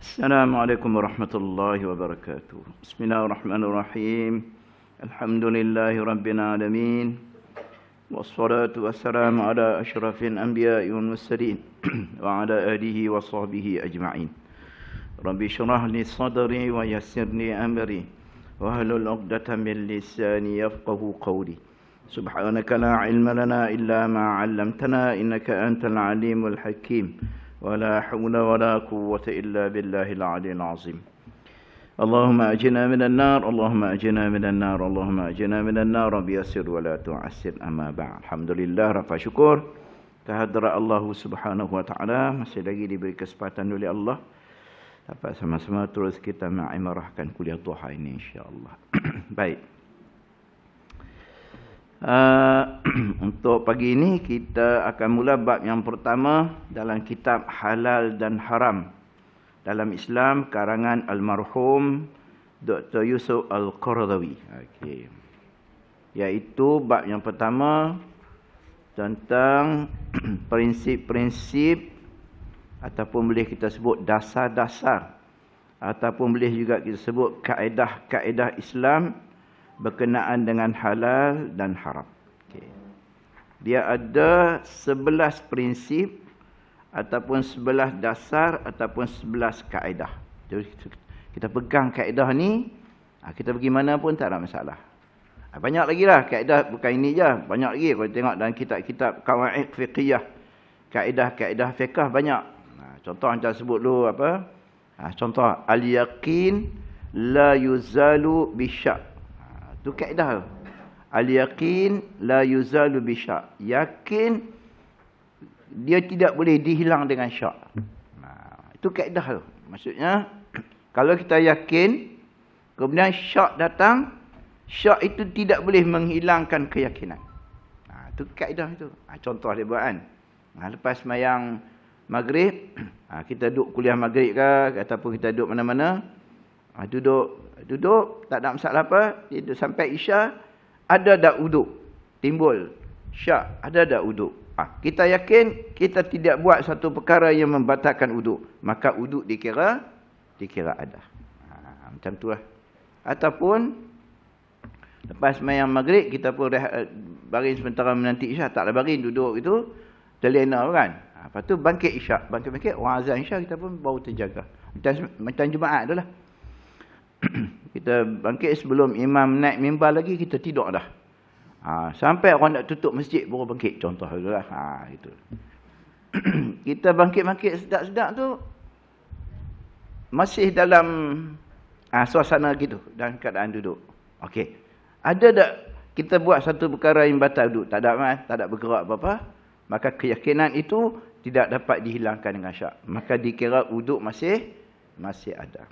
السلام عليكم ورحمة الله وبركاته. بسم الله الرحمن الرحيم. الحمد لله رب العالمين، والصلاة والسلام على أشرف الأنبياء والمرسلين وعلى آله وصحبه أجمعين. رب اشرح لي صدري ويسر لي أمري واحلل عقدة من لساني يفقهوا قولي. سبحانك لا علم لنا إلا ما علمتنا إنك أنت العليم الحكيم. ولا حول ولا قوة إلا بالله العلي العظيم. اللهم أجنا من النار، اللهم أجنا من النار، اللهم أجنا من النار بيسر ولا تعسر. أما بعد. Alhamdulillah, rafa syukur kehadrat Allah Subhanahu wa taala, masih lagi diberi kesempatan oleh Allah dapat sama-sama terus kita mengimarahkan kuliah duha ini insya-Allah. Baik. Untuk pagi ini kita akan mula bab yang pertama dalam kitab Halal dan Haram dalam Islam karangan almarhum Dr. Yusuf Al-Qaradawi. Okey. Iaitu bab yang pertama tentang prinsip-prinsip ataupun boleh kita sebut dasar-dasar ataupun boleh juga kita sebut kaedah-kaedah Islam berkenaan dengan halal dan haram. Okay. Dia ada 11 prinsip ataupun 11 dasar ataupun 11 kaedah. Jadi kita pegang kaedah ni, kita pergi mana pun tak ada masalah. Banyak lagi lah kaedah, bukan ini je. Banyak lagi kalau tengok dalam kitab-kitab qawaid fiqhiyah. Kaedah-kaedah fiqh banyak. Contoh macam sebut dulu apa? Contoh al-yaqin la yuzalu bisyak. Itu kaedah. Al-yaqin la yuzalu bisyak. Yakin dia tidak boleh dihilang dengan syak. Itu kaedah tu. Maksudnya kalau kita yakin kemudian syak datang, syak itu tidak boleh menghilangkan keyakinan. Itu kaedah itu. Contoh dia buat kan. Lepas sembahyang maghrib, kita duduk kuliah maghrib ke ataupun kita duduk mana-mana, duduk tak ada masalah apa, duduk sampai isya, ada dak uduk, timbul syak, ada dak uduk. Kita yakin kita tidak buat satu perkara yang membatalkan uduk, maka uduk dikira ada. Macam tu lah. Ataupun lepas sembahyang maghrib kita pun baring sementara menanti isyak, taklah baring duduk itu terlena kan. Lepas tu bangkit isyak, bangkit orang azan isyak kita pun baru terjaga. Macam Jumaat tu lah. Kita bangkit sebelum imam naik mimbar lagi, kita tidur dah. Sampai orang nak tutup masjid baru bangkit. Contoh tu lah. Itu. Kita bangkit-bangkit sedap-sedap tu masih dalam suasana gitu, dalam keadaan duduk. Okey. Ada tak kita buat satu perkara yang batal duduk? Tak ada bergerak apa-apa. Maka keyakinan itu tidak dapat dihilangkan dengan syak. Maka dikira uduk masih ada.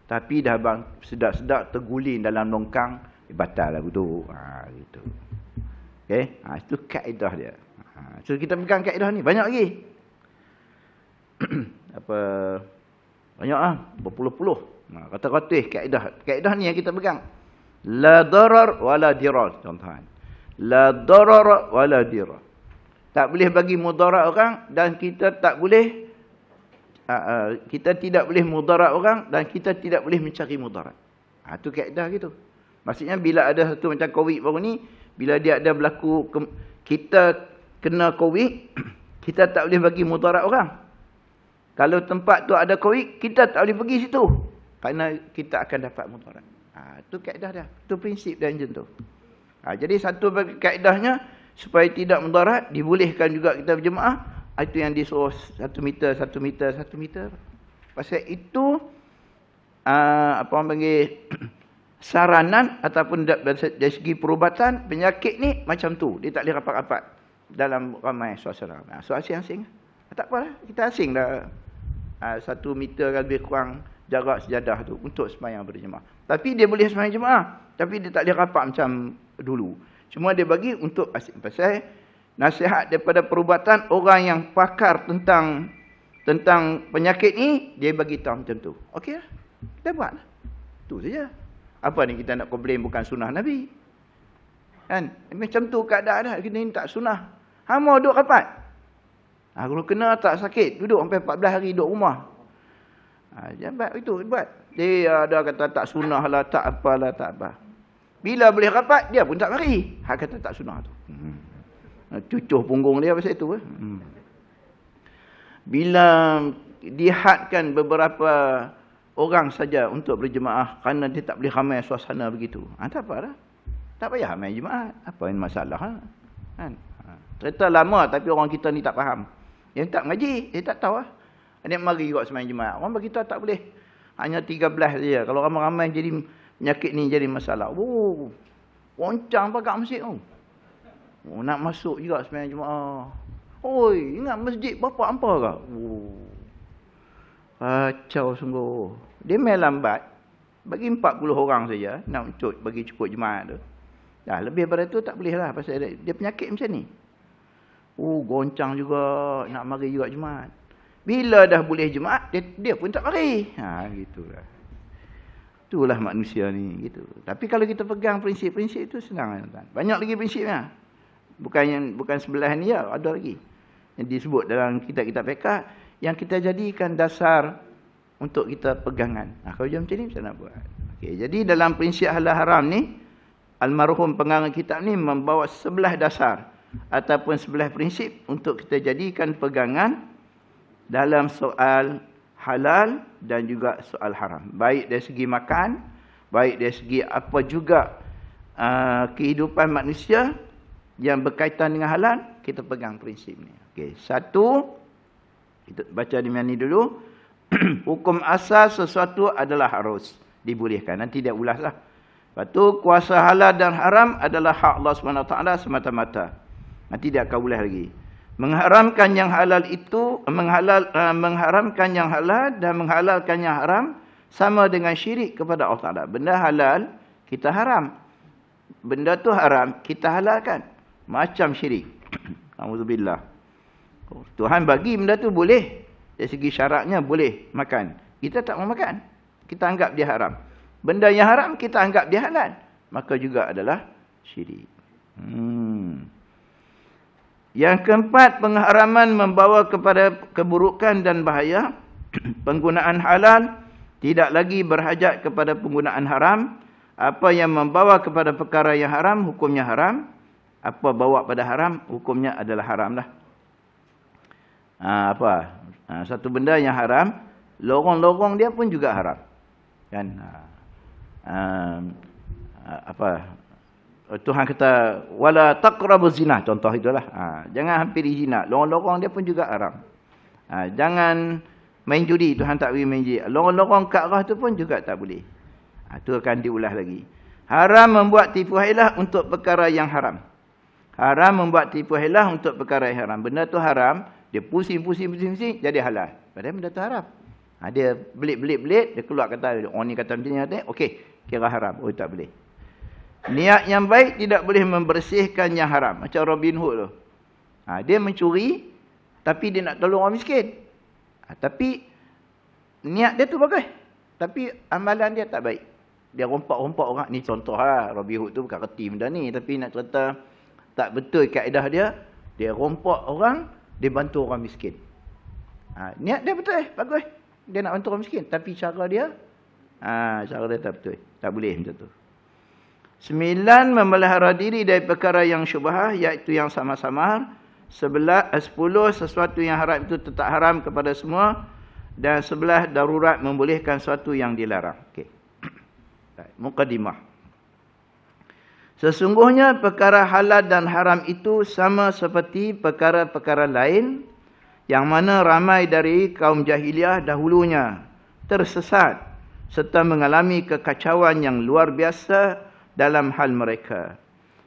Tapi dah sedap-sedap terguling dalam longkang, batal lah duduk. Gitu. Okey, itu kaedah dia. So kita pegang kaedah ni banyak lagi. Banyak berpuluh-puluh. Kata-kata kaedah ni yang kita pegang. La darar wala dirar, contohan. La darar wala dirar. Tak boleh bagi mudarat orang dan kita tak boleh kita tidak boleh mudarat orang dan kita tidak boleh mencari mudarat. Itu kaedah gitu. Maksudnya bila ada satu macam COVID baru ni, bila dia ada berlaku kita kena COVID, kita tak boleh bagi mudarat orang. Kalau tempat tu ada COVID, kita tak boleh pergi situ kerana kita akan dapat mudarat. Itu kaedah dia. Itu prinsip dia macam tu. Jadi satu bagi kaedahnya supaya tidak mudarat, dibolehkan juga kita berjemaah. Itu yang disuruh 1 meter. Pasal itu apa orang panggil saranan ataupun dari segi perubatan penyakit ni macam tu. Dia tak boleh rapat-rapat dalam ramai suasana. So asing-asing. Tak apalah, kita asing dah 1 meter lebih kurang jarak sejadah tu untuk sembahyang berjemaah. Tapi dia boleh sembahyang jemaah, tapi dia tak boleh rapat macam dulu. Cuma dia bagi untuk asing. Pasal nasihat daripada perubatan orang yang pakar tentang penyakit ni, dia bagi tahu macam tu. Okey lah. Kita buat lah. Tu saja. Apa ni kita nak komplain bukan sunnah Nabi. Kan? Macam tu keadaan dah. Kita ni tak sunnah. Hama duduk rapat. Kalau kena tak sakit, duduk sampai 14 hari duduk rumah. Jabat itu buat. Dia ada kata tak sunnah lah, tak apalah, tak apa. Bila boleh rapat, dia pun tak mari. Hak kata tak sunnah tu. Cucuh punggung dia pasal itu. Bila dihadkan beberapa orang saja untuk berjemaah kerana dia tak boleh ramai suasana begitu. Tak apa dah. Tak payah ramai jemaah. Apa yang masalah? Kan? Cerita lama tapi orang kita ni tak faham. Yang tak ngaji, dia tak tahu lah. Dia mari juga sembahyang jemaah. Orang bagi kita tak boleh. Hanya 13 saja. Kalau ramai-ramai jadi penyakit ni jadi masalah. Roncang pakat masjid tu. Nak masuk juga sembahyang jemaah. Oi, ingat masjid bapak hampa ke? Kacau sungguh. Dia main lambat. Bagi 40 orang saja nak mencut bagi cukup jemaah tu. Dah lebih daripada tu tak boleh lah pasal dia penyakit macam ni. Goncang juga nak mari juga jemaah. Bila dah boleh jemaah dia pun tak mari. Gitulah. Itulah manusia ni gitu. Tapi kalau kita pegang prinsip-prinsip itu senang tuan. Banyak lagi prinsipnya. Bukan sebelah ni ya, ada lagi. Yang disebut dalam kitab-kitab fiqh yang kita jadikan dasar untuk kita pegangan. Kalau macam ni macam nak buat. Okey, jadi dalam prinsip halal haram ni almarhum pengarang kitab ni membawa 11 dasar ataupun 11 prinsip untuk kita jadikan pegangan dalam soal halal dan juga soal haram. Baik dari segi makan, baik dari segi apa juga kehidupan manusia yang berkaitan dengan halal, kita pegang prinsip ni. Okey, satu, kita baca di mana ni dulu. Hukum asas sesuatu adalah harus dibolehkan. Nanti dia ulaslah. Lepas tu, kuasa halal dan haram adalah hak Allah SWT semata-mata. Nanti dia akan ulas lagi. Mengharamkan yang halal itu, mengharamkan yang halal dan menghalalkan yang haram sama dengan syirik kepada Allah Ta'ala. Benda halal, kita haram. Benda tu haram, kita halalkan. Macam syirik. Alhamdulillah. Tuhan bagi benda tu boleh. Dari segi syaratnya boleh makan. Kita tak mau makan. Kita anggap dia haram. Benda yang haram, kita anggap dia halal. Maka juga adalah syirik. Yang keempat, pengharaman membawa kepada keburukan dan bahaya. Penggunaan halal tidak lagi berhajat kepada penggunaan haram. Apa yang membawa kepada perkara yang haram, hukumnya haram. Apa bawa pada haram, hukumnya adalah haram lah. Satu benda yang haram, lorong-lorong dia pun juga haram. Kan? Tuhan kata wala taqrabuz zina, contoh itulah. Jangan hampiri zina. Lorong-lorong dia pun juga haram. Jangan main judi, Tuhan tak bagi main judi. Lorong-lorong ke arah tu pun juga tak boleh. Itu akan diulas lagi. Haram membuat tipu hailah untuk perkara yang haram. Haram membuat tipu hailah untuk perkara yang haram. Benda tu haram, dia pusing jadi halal. Padahal benda tu haram. Dia belit, dia keluar kata orang ni kata macam ni, okey, kira haram. Tak boleh. Niat yang baik tidak boleh membersihkan yang haram. Macam Robin Hood tu. Dia mencuri, tapi dia nak tolong orang miskin. Tapi niat dia tu bagus. Tapi amalan dia tak baik. Dia rompak-rompak orang. Ni contoh lah. Robin Hood tu bukan reti benda ni. Tapi nak cerita tak betul kaedah dia. Dia rompak orang, dia bantu orang miskin. Niat dia betul, bagus. Dia nak bantu orang miskin. Tapi cara dia, cara dia tak betul. Tak boleh macam tu. 9, memelihara diri dari perkara yang syubhah, iaitu yang sama-sama. 10, sesuatu yang haram itu tetap haram kepada semua. Dan 11, darurat membolehkan sesuatu yang dilarang. Okey. Muqaddimah. Sesungguhnya perkara halal dan haram itu sama seperti perkara-perkara lain yang mana ramai dari kaum jahiliah dahulunya tersesat serta mengalami kekacauan yang luar biasa dalam hal mereka.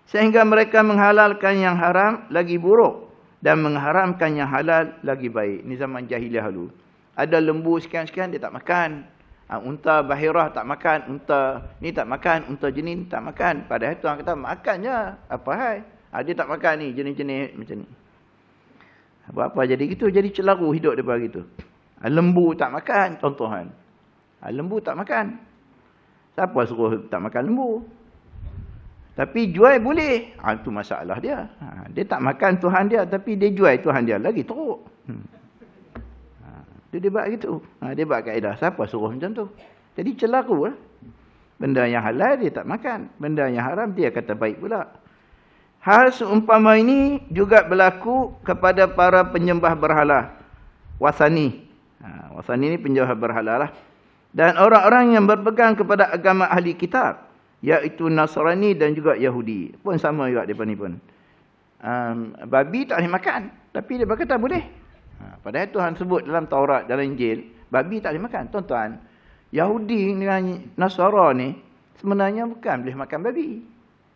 Sehingga mereka menghalalkan yang haram lagi buruk dan mengharamkan yang halal lagi baik. Ini zaman jahiliah dulu. Ada lembu sekian-sekian dia tak makan. Unta bahirah tak makan. Unta ni tak makan. Unta jenin tak makan. Padahal Tuhan kata makan je. Apa hai? Dia tak makan ni. Jenis-jenis macam ni. Apa-apa jadi gitu. Jadi celaru hidup daripada gitu. Lembu tak makan. Contohan. Lembu tak makan. Siapa suruh tak makan lembu? Tapi jual boleh. Itu masalah dia. Dia tak makan Tuhan dia. Tapi dia jual Tuhan dia. Lagi teruk. Dia debat gitu. Debat kaedah. Siapa suruh macam tu? Jadi celaru lah. Benda yang halal dia tak makan. Benda yang haram dia kata baik pula. Hal seumpama ini juga berlaku kepada para penyembah berhala. Wasani. Wasani ni penyembah berhala lah. Dan orang-orang yang berpegang kepada agama ahli kitab. Iaitu Nasrani dan juga Yahudi. Pun sama juga mereka ni pun. Babi tak boleh makan. Tapi dia berkata boleh. Padahal Tuhan sebut dalam Taurat, dalam Injil, babi tak boleh makan. Tuan-tuan, Yahudi dengan Nasara ni sebenarnya bukan boleh makan babi.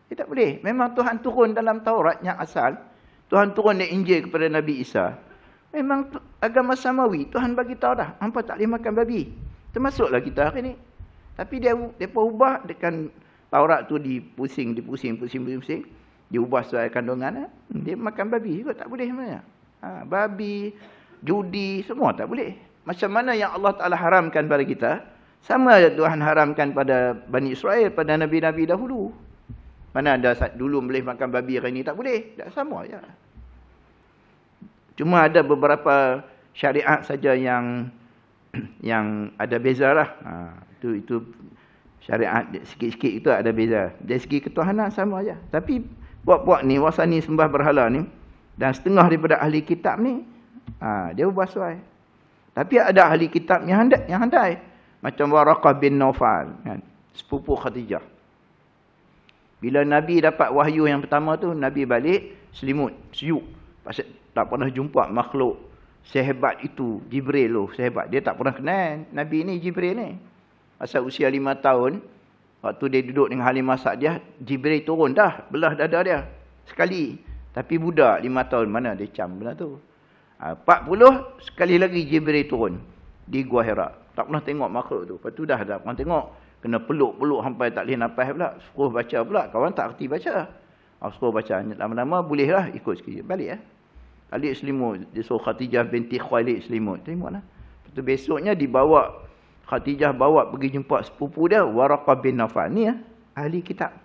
Dia tak boleh. Memang Tuhan turun dalam Taurat yang asal. Tuhan turun dari Injil kepada Nabi Isa. Memang agama samawi. Tuhan bagi tahu dah. Hampa tak boleh makan babi. Termasuklah kita hari ni. Tapi mereka ubah dengan Taurat tu dipusing. Diubah sesuai kandungan. Dia makan babi juga tak boleh sebenarnya. Babi, judi, semua tak boleh. Macam mana yang Allah Ta'ala haramkan pada kita, sama Tuhan haramkan pada Bani Israel, pada Nabi-Nabi dahulu. Mana ada dulu boleh makan babi, hari ini tak boleh. Tak sama je. Cuma ada beberapa syariat saja yang ada beza lah. Itu syariat sikit-sikit itu ada beza. Dari segi ketuhanan sama aja. Tapi puak-puak ni, wasani sembah berhala ni, dan setengah daripada ahli kitab ni, dia ubah suai. Tapi ada ahli kitab yang handai. Macam Waraqah bin Naufal, kan? Sepupu Khadijah. Bila Nabi dapat wahyu yang pertama tu, Nabi balik selimut, siuk. Pasal tak pernah jumpa makhluk sehebat itu. Jibril tu, sehebat. Dia tak pernah kenal Nabi ni, Jibril ni. Pasal usia 5 tahun, waktu dia duduk dengan Halimah Sa'diyah, Jibril turun dah, belah dada dia. Sekali. Tapi budak 5 tahun, mana dia cam benda tu. 40, sekali lagi Jibril turun. Di Gua Hira. Tak pernah tengok makhluk tu. Lepas tu dah pernah tengok. Kena peluk-peluk sampai tak boleh nafas pula. Suruh baca pula. Kawan tak erti baca. Suruh baca. Lama-lama bolehlah ikut sikit. Balik balik selimut. Dia suruh Khadijah binti Khuwailid selimut. Tengoklah. Lepas tu besoknya dibawa. Khadijah bawa pergi jumpa sepupu dia. Waraqah bin Naufal. Ni ahli kitab.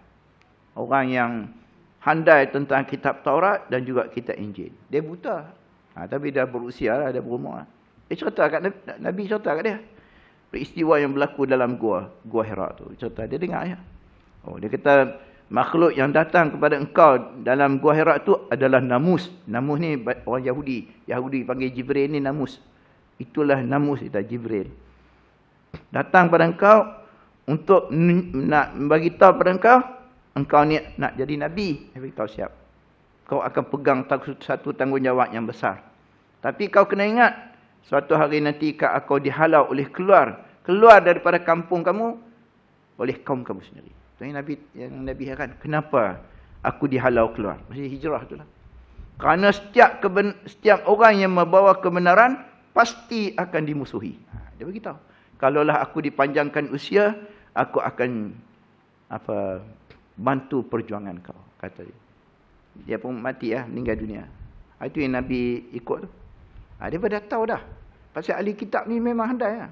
Orang yang handai tentang kitab Taurat dan juga kitab Injil. Dia buta. Tapi dah berusia lah, dah berumur lah. Dia cerita kat Nabi cerita kat dia. Peristiwa yang berlaku dalam Gua Hira tu. Cerita, dia dengar ya. Dia kata, makhluk yang datang kepada engkau dalam Gua Hira tu adalah namus. Namus ni orang Yahudi. Yahudi panggil Jibril ni namus. Itulah namus, kita Jibril. Datang pada engkau untuk nak bagi tahu pada engkau ni nak jadi Nabi. Dia beritahu siap. Kau akan pegang satu tanggungjawab yang besar. Tapi kau kena ingat, suatu hari nanti kau dihalau oleh keluar daripada kampung kamu oleh kaum kamu sendiri. Itu yang Nabi heran. Kenapa aku dihalau keluar? Mesti hijrah itulah. Kerana setiap orang yang membawa kebenaran pasti akan dimusuhi. Dia beritahu. Kalaulah aku dipanjangkan usia, aku akan bantu perjuangan kau, kata dia. Dia pun mati meninggal dunia. Itu yang Nabi ikut tu. Dia dah tahu dah. Pasal ahli kitab ni memang handai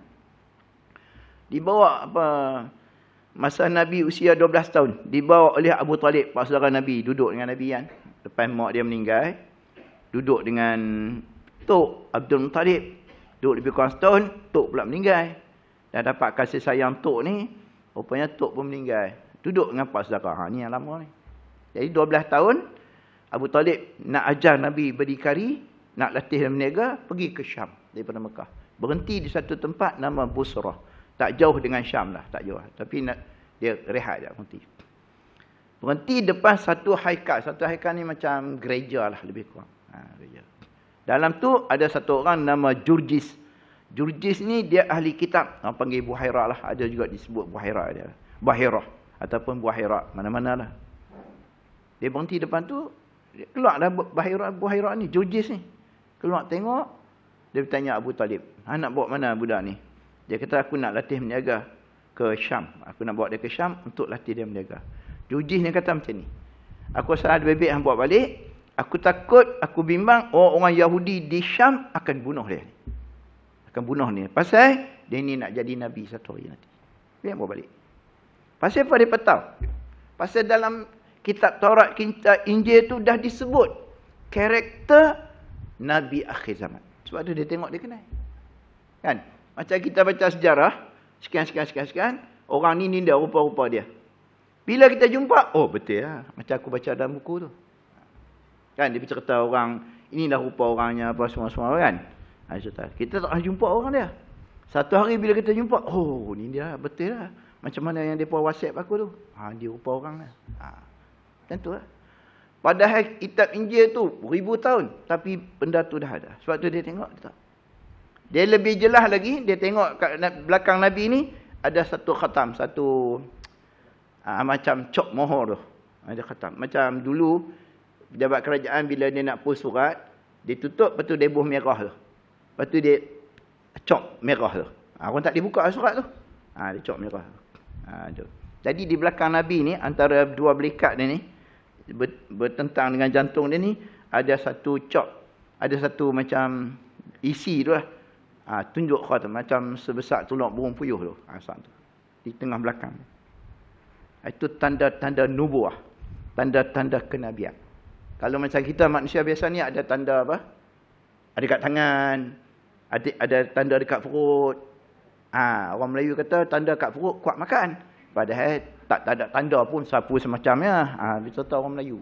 Dibawa masa Nabi usia 12 tahun, dibawa oleh Abu Talib, pak saudara Nabi, duduk dengan Nabi kan. Lepas mak dia meninggal, duduk dengan Tok Abdul Muttalib. Duduk lebih kurang setahun, Tok pula meninggal. Dan dapat kasih sayang Tok ni, rupanya Tok pun meninggal. Duduk dengan pak saudara. Ni yang lama ni. Jadi 12 tahun, Abu Talib nak ajar Nabi berdikari, nak latih dan berniaga, pergi ke Syam daripada Mekah. Berhenti di satu tempat nama Busrah. Tak jauh dengan Syam lah, tak jauh. Tapi dia rehat je, berhenti. Berhenti depan satu haikal. Satu haikal ni macam gereja lah lebih kurang. Gereja. Dalam tu ada satu orang nama Jurjis. Jurjis ni dia ahli kitab. Orang panggil Buhairah lah. Ada juga disebut Buhairah dia. Bahirah. Ataupun Buhairah. Mana-mana lah. Dia berhenti depan tu. Keluarlah Buhairah ni. Jurjis ni. Keluar tengok. Dia bertanya Abu Talib. Nak bawa mana budak ni? Dia kata aku nak latih berniaga ke Syam. Aku nak bawa dia ke Syam untuk latih dia berniaga. Jurjis ni kata macam ni. Aku rasa ada bebek yang bawa balik. Aku takut, aku bimbang orang Yahudi di Syam akan bunuh dia. Akan bunuh ni. Pasal dia ni nak jadi Nabi satu hari nanti. Dia bawa balik. Pasal apa dia tahu? Pasal dalam kitab Taurat, kitab Injil tu dah disebut karakter Nabi akhir zaman. Sebab tu dia tengok dia kenal. Kan? Macam kita baca sejarah, sekian, orang ni dah rupa-rupa dia. Bila kita jumpa, oh betul lah. Macam aku baca dalam buku tu. Kan, dia bercerita orang, ini dah rupa orangnya, apa semua-semua kan. Kita tak jumpa orang dia. Satu hari bila kita jumpa, oh ni dia, betul lah. Macam mana yang dia WhatsApp aku tu. Dia rupa orang lah. Tentu lah. Padahal kitab Injil tu 1000 tahun. Tapi benda tu dah ada. Sebab tu dia tengok. Dia lebih jelas lagi. Dia tengok kat belakang Nabi ni. Ada satu khatam. Satu macam cok mohor tu. Ada khatam. Macam dulu. Pejabat kerajaan bila dia nak post surat. Dia tutup. Lepas tu dia buh merah tu. Lepas tu dia cok merah tu. Orang tak dibuka surat tu. Dia cok merah tu. Jadi di belakang Nabi ni. Antara dua belikat dia ni. Bertentang dengan jantung dia ni, ada satu cok, ada satu macam isi tu lah. Tunjuk khatam macam sebesar tulak burung puyuh tu. Tu di tengah belakang. Itu tanda-tanda nubuah, tanda-tanda kenabian. Kalau macam kita manusia biasa ni ada tanda apa? Ada kat tangan, ada tanda dekat perut. Orang Melayu kata tanda kat perut kuat makan. Padahal tak ada tanda pun sapu semacamnya. Kita tahu orang Melayu.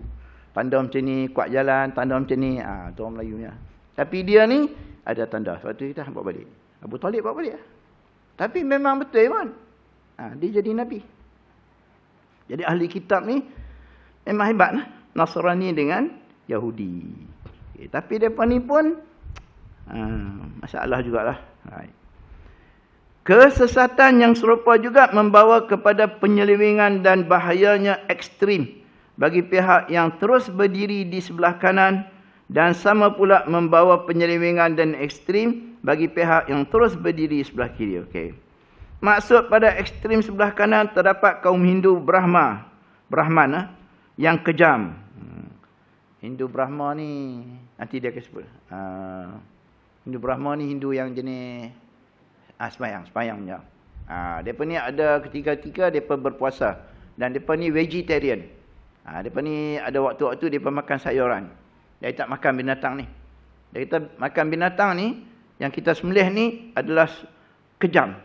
Tanda macam ni, kuat jalan. Tanda macam ni, tu orang Melayunya. Tapi dia ni, ada tanda. Sebab tu kita bawa balik. Abu Talib bawa balik. Tapi memang betul kan. Dia jadi Nabi. Jadi ahli kitab ni, memang hebat lah. Nasrani dengan Yahudi. Tapi mereka ni pun, masalah jugalah. Kesesatan yang serupa juga membawa kepada penyelewengan dan bahayanya ekstrim bagi pihak yang terus berdiri di sebelah kanan dan sama pula membawa penyelewengan dan ekstrim bagi pihak yang terus berdiri di sebelah kiri. Okey. Maksud pada ekstrim sebelah kanan terdapat kaum Hindu Brahman yang kejam. Hindu Brahma ni nanti dia akan sebut. Hindu Brahma ni Hindu yang jenis Semayang je. Mereka ni ada ketika-ketika mereka berpuasa. Dan mereka ni vegetarian. Mereka ni ada waktu-waktu mereka makan sayuran. Dia tak makan binatang ni. Dia kata makan binatang ni, yang kita sembelih ni adalah kejam.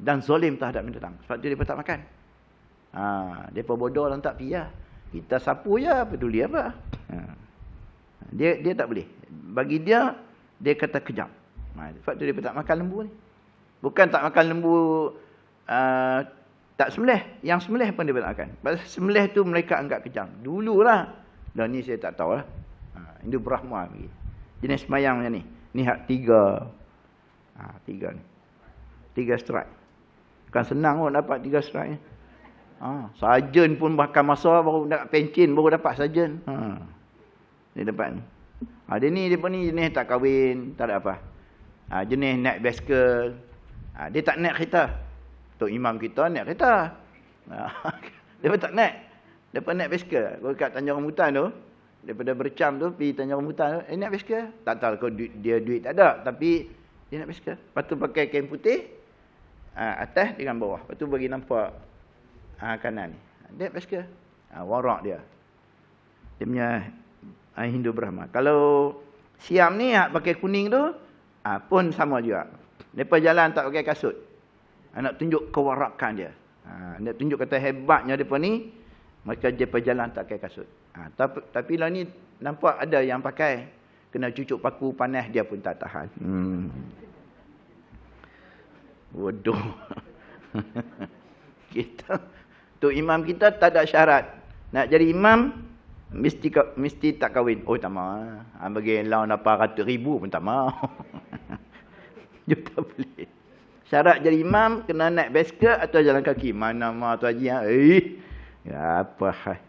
Dan zalim terhadap binatang. Sebab tu mereka tak makan. Mereka bodoh dan tak piyah. Kita sapu je, peduli apa. Dia tak boleh. Bagi dia, dia kata kejam. Sebab tu mereka tak makan lembu ni. Bukan tak makan lembu tak sembelih. Yang sembelih pun dia tak makan. Pasal sembelih tu mereka anggap kejam. Dululah. Dan ni saya tak tahu lah. Hindu Brahma lagi. Jenis semayang macam ni. Ni hak 3. 3 ni. 3 strike. Bukan senang pun dapat 3 strike ni. Sarjan pun bahkan masa baru nak pencin baru dapat sarjan. Dia dapat ni. Dia ni jenis tak kahwin. Tak ada apa. Jenis naik basikal. Dia tak naik kereta. Tok Imam kita naik kereta. Dia pun tak naik. Dia pun naik basikal. Kalau kat Tanjung Rambutan tu, daripada Bercam tu pergi Tanjung Rambutan tu, naik basikal. Tak tahu kalau dia duit tak ada, tapi dia naik basikal. Lepas tu pakai kain putih atas dengan bawah. Lepas tu bagi nampak kanan ni. Dia naik basikal. Warak dia. Dia punya Hindu Brahma. Kalau Siam ni pakai kuning tu pun sama juga. Mereka jalan tak pakai kasut. Nak tunjuk kewarakan dia. Nak tunjuk kata hebatnya mereka ni. Mereka jalan tak pakai kasut. Tapi lah ni nampak ada yang pakai. Kena cucuk paku panas dia pun tak tahan. Bodoh. Tu imam kita tak ada syarat. Nak jadi imam, mesti tak kahwin. Oh tak mahu. Bagi lawan 800,000 pun tak mahu. Dia tak boleh. Syarat jadi imam, kena naik basikal atau jalan kaki. Mana tu haji. Apa hal.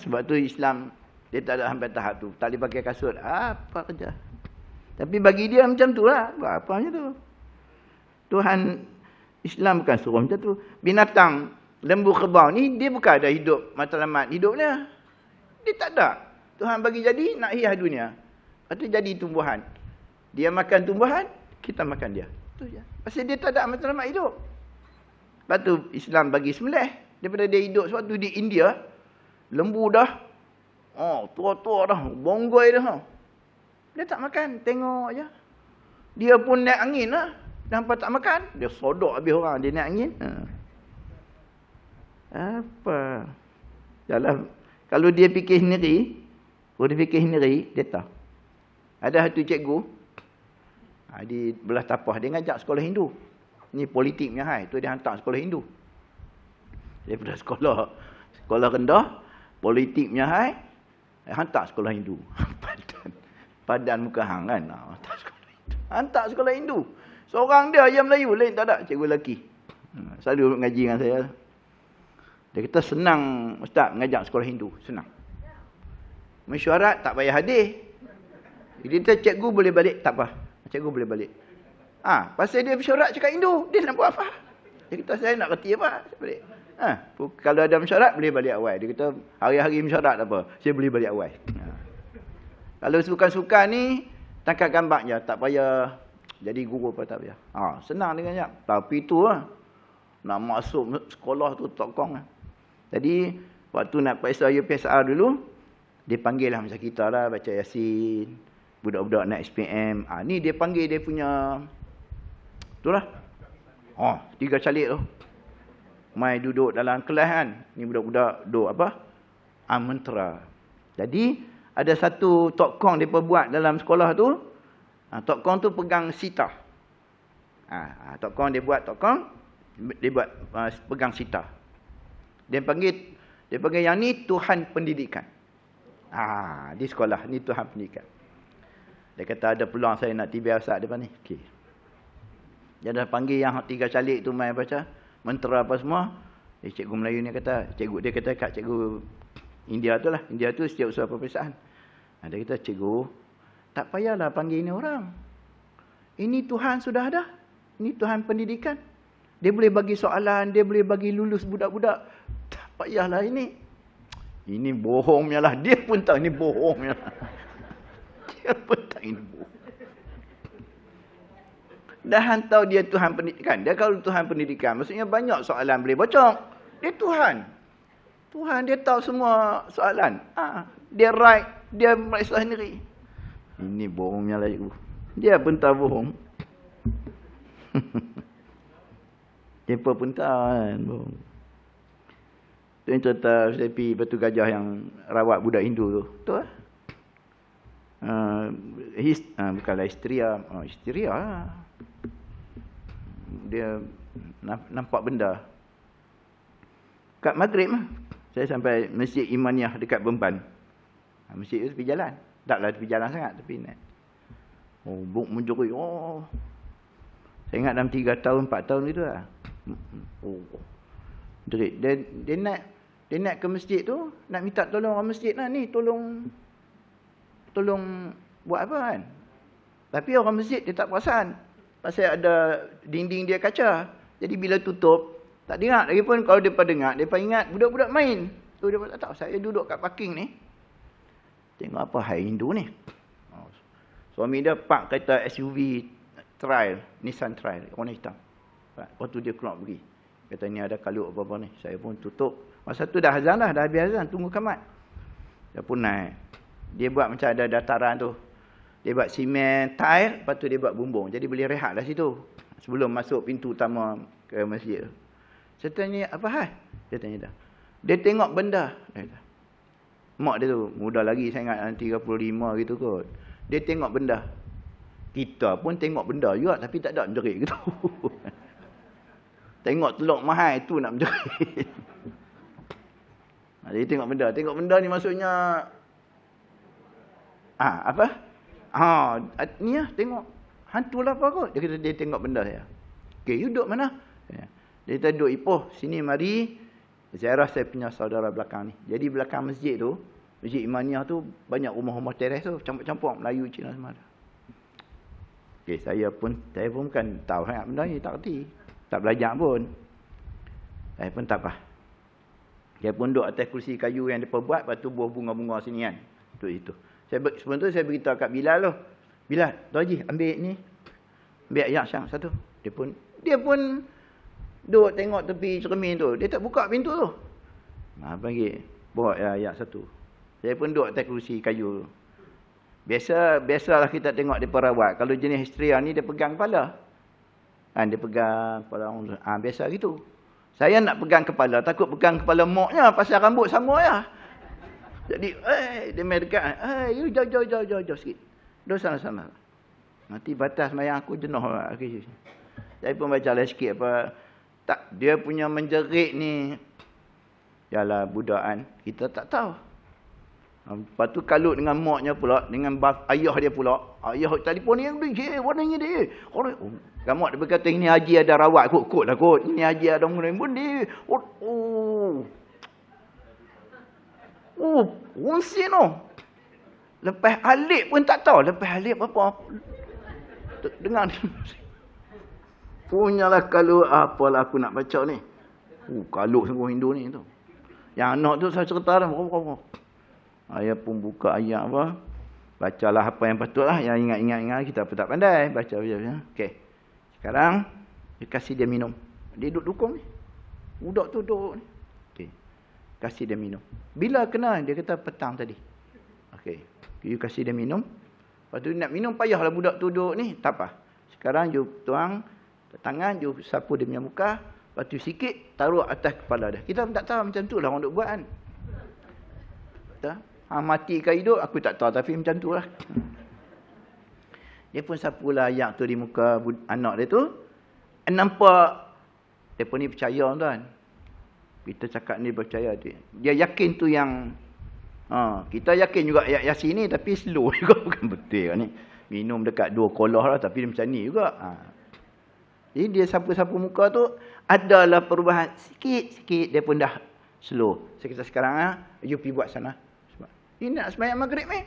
Sebab tu Islam, dia tak ada sampai tahap tu. Tak boleh pakai kasut. Apa kerja. Tapi bagi dia macam tu lah. Apa macam tu. Tuhan Islam bukan suruh macam tu. Binatang, lembu kerbau ni, dia bukan ada hidup matlamat hidupnya. Dia tak ada. Tuhan bagi jadi, nak hias dunia. Lepas tu jadi tumbuhan. Dia makan tumbuhan, kita makan dia. Itu je. Pasal dia tak ada matlamat hidup. Lepas tu Islam bagi sembelih. Daripada dia hidup suatu di India, lembu dah, tua-tua dah, bonggoi dah. Dia tak makan, tengok je. Dia pun naik angin lah. Nampak tak makan, dia sodok habis orang, dia naik angin. Apa? Dalam, kalau dia fikir sendiri, dia tahu. Ada satu cikgu, di belah Tapah, dia ngajak sekolah Hindu. Ni politik punya hai, tu dia hantar sekolah Hindu. Daripada sekolah rendah, politik punya hai, hantar sekolah Hindu. Padan muka hang kan. Hantar sekolah Hindu. Seorang dia yang Melayu, lain tak ada, cikgu lelaki. Selalu ngaji dengan saya. Dia kata senang ustaz mengajak sekolah Hindu, senang. Mesyuarat tak payah hadir. Dia kata cikgu boleh balik, tak apa. Cikgu boleh balik. Pasal dia mesyuarat cakap Hindu, dia nak buat apa? Dia kata saya nak reti apa? Saya balik. Kalau ada mesyuarat boleh balik awal. Dia kata hari-hari mesyuarat tak apa, saya boleh balik awal. Kalau sukan-sukan ni tangkap gambar je, tak payah jadi guru apa tak payah. Senang dia ajak. Tapi tu nak masuk sekolah tu tokong. Jadi waktu nak periksa UPSR dulu, dia panggil lah macam kita lah baca Yasin, budak-budak nak SPM. Ni dia panggil dia punya itulah. 3 calik tu. Mai duduk dalam kelas kan. Ni budak-budak duduk apa? Mentera. Jadi ada satu tokong dia buat dalam sekolah tu. Tokong tu pegang sitah. Tokong dia buat pegang sitah. Dia panggil yang ni Tuhan Pendidikan. Di sekolah ni Tuhan Pendidikan. Dia kata ada peluang saya nak tiba asal depan ni. Okey. Dia dah panggil yang 3 calik tu mai baca mentera apa semua. Cikgu Melayu ni kata, dia kata kat cikgu India tu lah. India tu setiap usaha peperiksaan. Dia kata, cikgu, tak payahlah panggil ini orang. Ini Tuhan sudah ada. Ini Tuhan Pendidikan. Dia boleh bagi soalan, dia boleh bagi lulus budak-budak. Tak payahlah ini. Ini bohongnya lah. Dia pun tahu ini bohongnya lah. Dia pun tahu ini bohong. Dah hantar dia Tuhan Pendidikan. Dia kalau Tuhan Pendidikan, maksudnya banyak soalan boleh bocok. Dia Tuhan. Tuhan dia tahu semua soalan. Dia right, dia meriksa sendiri. Ini bohongnya lah cikgu. Dia pun tahu bohong. Siapa pun tahu kan bohong. Tu yang contoh saya pergi Batu Gajah yang rawat budak Hindu tu. Tu lah. Bukanlah histeria. Histeria lah. Dia nampak benda. Kat Maghrib saya sampai Masjid Imaniah dekat Bemban. Masjid tu tepi jalan. Taklah tepi jalan sangat, tapi naik. Buk menjuri. Saya ingat dalam 3 tahun, 4 tahun gitu lah. Jerit. Dia naik ke masjid tu, nak minta tolong orang masjid lah. Ni tolong buat apa kan? Tapi orang masjid dia tak perasan. Pasal ada dinding dia kaca. Jadi bila tutup, tak dengar lagi pun. Kalau mereka dengar, mereka ingat budak-budak main. Tu dia tak tahu, saya duduk kat parking ni. Tengok apa hai Hindu ni. Suami dia park kereta SUV Trail, Nissan Trail, warna hitam. Lepas tu dia keluar pergi. Kata ni ada kalut apa-apa ni. Saya pun tutup. Masa tu dah azan dah habis azan, tunggu kamat. Dia pun naik. Dia buat macam ada dataran tu. Dia buat simen, tile, lepas tu dia buat bumbung. Jadi boleh rehat lah situ. Sebelum masuk pintu utama ke masjid. Saya tanya, apa hal? Dia tanya dah. Dia tengok benda. Dia kata, mak dia tu, muda lagi saya ingat 35 gitu kot. Dia tengok benda. Kita pun tengok benda juga, tapi tak ada menjerit gitu. Tengok teluk mahal tu nak menjerit. Dia tengok benda. Tengok benda ni maksudnya, apa? Ni lah, tengok. Hantu lah apa kot. Dia kata dia tengok benda saya. Okay, you duduk mana? Dia kata duduk Ipoh. Sini mari ziarah saya punya saudara belakang ni. Jadi belakang masjid tu, Masjid Imaniah tu, banyak rumah-rumah teres tu. Campur-campur Melayu, Cina semua ada. Okay, saya pun kan tahu sangat benda ni. Tak kerti. Tak belajar pun. Saya pun tak apa. Saya pun duduk atas kursi kayu yang mereka buat. Lepas tu buah bunga-bunga sini kan. Itu. Sebelum tu saya beritahu kat Bilal tu. Bilal, Tuan Haji, ambil ni. Ambil ayat syang satu. Dia pun duduk tengok tepi cermin tu. Dia tak buka pintu tu. Panggil. Bawa ayat satu. Saya pun duduk atas kerusi kayu tu. Biasalah kita tengok dia perawat. Kalau jenis histeria ni, dia pegang kepala. Kan dia pegang kepala orang. Biasa gitu. Saya nak pegang kepala, takut pegang kepala moknya pasal rambut sama ya. Jadi, dia main dekat. You jauh sikit. Duduk sana-sana. Nanti batas mayang aku jenuh. Saya pun baca lah sikit apa. Tak, dia punya menjerit ni. Yalah budakan. Kita tak tahu. Lepas tu kalut dengan moknya pula. Dengan ayah dia pula. Ayah telefon ni yang dia. Warnanya dia. Kamu dia berkata ini haji ada rawat kot-kot lah kot. Ini haji ada mulai pun dia. Wongsi no. Lepas alik pun tak tahu. Lepas alik apa. Dengar. Punyalah kalau apalah aku nak baca ni. Kalau sungguh Hindu ni tu. Yang anak tu saya cerita dah. Ayah pun buka ayat apa. Bacalah apa yang patutlah. Yang ingat-ingat kita pun tak pandai. Baca. Okey. Sekarang, dia kasih dia minum. Dia duduk dukung ni. Budak tu duduk ni. Okey. Kasih dia minum. Bila kena? Dia kata petang tadi. Okey. You kasih dia minum. Lepas tu nak minum payahlah budak tu duduk ni. Tak apa. Sekarang you tuang tangan, you sapu dia punya muka. Lepas tu sikit, taruh atas kepala dia. Kita pun tak tahu macam tu lah orang duk buat kan. Mati ke hidup, aku tak tahu. Tapi macam tu lah. Dia pun sapulah ayak tu di muka anak dia tu. Nampak. Dia pun ni percaya tuan. Kita cakap ni percaya. Dia yakin tu yang. Kita yakin juga ayat Yasin ni. Tapi slow juga. Bukan betul ni. Minum dekat 2 kolah lah. Tapi dia macam ni juga. Jadi dia sapu-sapu muka tu. Adalah perubahan. Sikit-sikit. Dia pun dah slow. Sekarang you pergi buat sana. Ini nak sembahyang maghrib ni.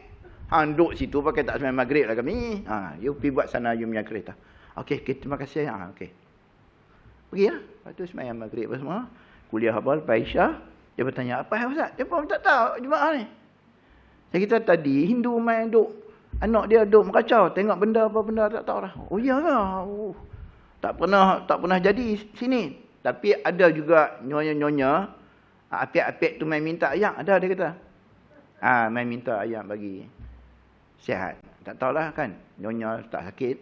Duduk situ pakai tak sembahyang maghrib lah kami. You pergi buat sana you punya kereta. Okey, terima kasih. Okey. Pergi lah. Lepas tu sembahyang maghrib apa semua. Kuliah apa, lepas Isyak. Dia bertanya, apa yang Ustaz? Dia pun tak tahu jemaah ni. Saya kata tadi, Hindu main duk. Anak dia duk meracau. Tengok benda apa benda tak tahu lah. Oh iya lah. Tak pernah jadi sini. Tapi ada juga nyonya-nyonya. Apik-apik tu main minta ayam. Ada dia kata. Main minta ayam bagi sihat. Tak tahulah kan. Nyonya tak sakit.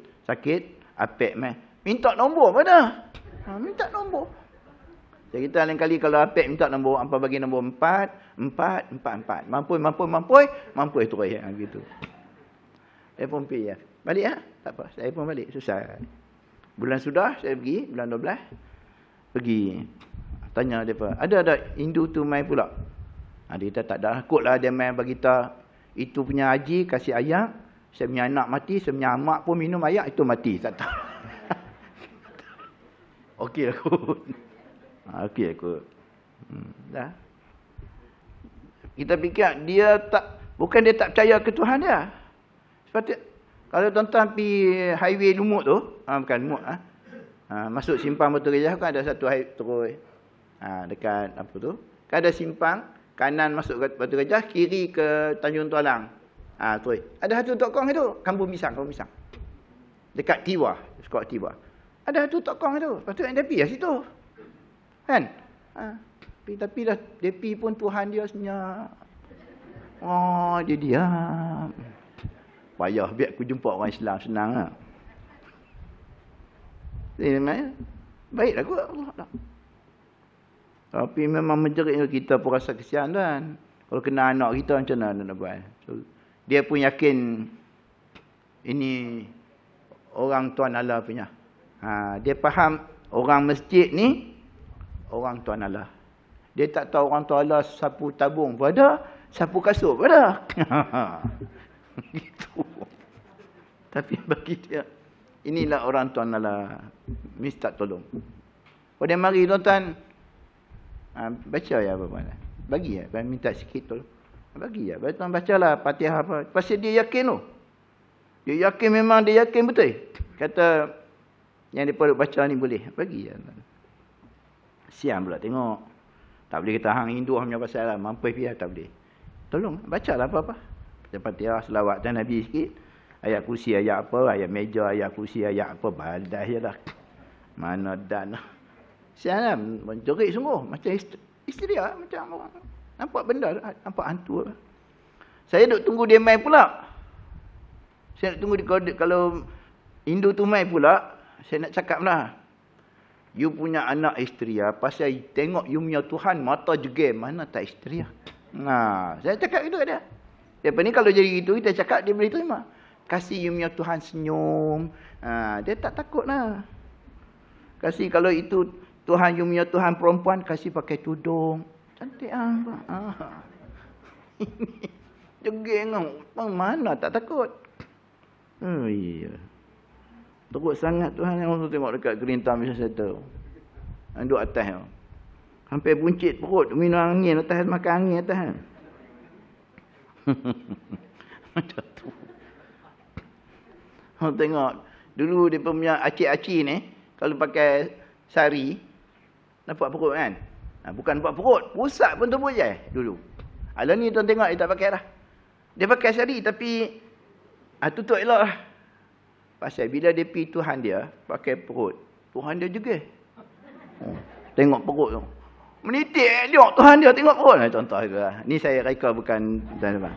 Apik main. Minta nombor mana? Minta nombor. Saya kata lain kali kalau apik minta nombor. Apa bagi nombor 4. Mampu terus. Gitu. Saya pun pergi. Balik ya. Tak apa. Saya pun balik. Susah. Bulan sudah saya pergi. Bulan 12. Pergi. Tanya dia apa. Ada Hindu tu main pula. Dia kata tak ada. Kotlah dia main bagi kita. Itu punya haji kasih ayak. Saya punya anak mati. Saya punya amak pun minum ayak. Itu mati. Tak tahu. Okey aku. Okey aku. Dah. Kita fikir dia tak. Bukan dia tak percaya ke Tuhan dia. Seperti. Kalau tuan-tuan pergi highway Lumut tu. Bukan Lumut. Masuk simpang Batu Gajah. Kan ada satu highway terus. Dekat apa tu. Kan ada simpang. Kanan masuk ke Batu Gajah, kiri ke Tanjung Tualang. Terus. Ada satu tokong itu, Kampung Pisang. Dekat Tiwa, sekolah Tiwa. Ada satu tokong itu. Lepas tu yang dia pergi lah situ. Kan? Tapi dah dia pergi pun Tuhan dia senyap. Dia diam. Payah biar aku jumpa orang Islam senang lah. Baiklah aku Allah. Tapi memang menjerit kita pun rasa kesian kan. Kalau kena anak kita macam mana nak buat. So, dia pun yakin ini orang Tuan Allah punya. Dia faham orang masjid ni orang Tuan Allah. Dia tak tahu orang Tuan Allah sapu tabung pun ada, sapu kasut pun ada. Gitu. Tapi bagi dia inilah orang Tuan Allah minta tolong. Pada mari tuan-tuan baca ya apa-apa. Bagi ya, minta sikit tolong. Bagi ya, tuan bacalah Fatihah apa. Pasal dia yakin tu. Dia yakin memang dia yakin betul. Kata yang dia perlu baca ni boleh. Bagi ya. Siang pula tengok. Tak boleh kata hang Hindu hanya pasal lah. Mampu pihak tak boleh. Tolong bacalah apa-apa. Fatihah selawat dan Nabi sikit. Ayat kursi ayat apa, ayat meja ayat kursi ayat apa, badah je dah. Mana dan siapa menjerit sungguh macam isteri macam orang nampak benda nampak hantu. Saya duk tunggu dia main pula. Saya nak tunggu kalau Hindu tu main pula, Saya nak cakap lah. You punya anak isteri pasal tengok you punya Tuhan mata jegem. Mana tak isteri saya cakap gitu dia. Lepas ni kalau jadi gitu, kita cakap dia boleh terima. Kasih you punya Tuhan senyum. Dia tak takut lah. Kasih kalau itu Tuhan you punya Tuhan perempuan, kasih pakai tudung. Cantik jegeng mana tak takut. Oh iya. Teruk sangat Tuhan yang orang tengok dekat Gerintah Mission Center. Duduk atas tu. Hampir buncit perut, minum angin atas, makan angin atas. Macam tu. Orang tengok. Dulu dia punya acik-acik ni, kalau pakai sari, nampak perut kan? Bukan nampak perut, pusat pun tubuh je dulu. Alah ni tuan tengok, dia tak pakai dah. Dia pakai sari tapi tutup elok lah. Pasal bila dia pergi Tuhan dia, pakai perut, Tuhan dia juga. Tengok perut tu. Menitik tengok Tuhan dia, tengok perut. Contoh itu lah. Ni saya reka bukan tuan-tuan.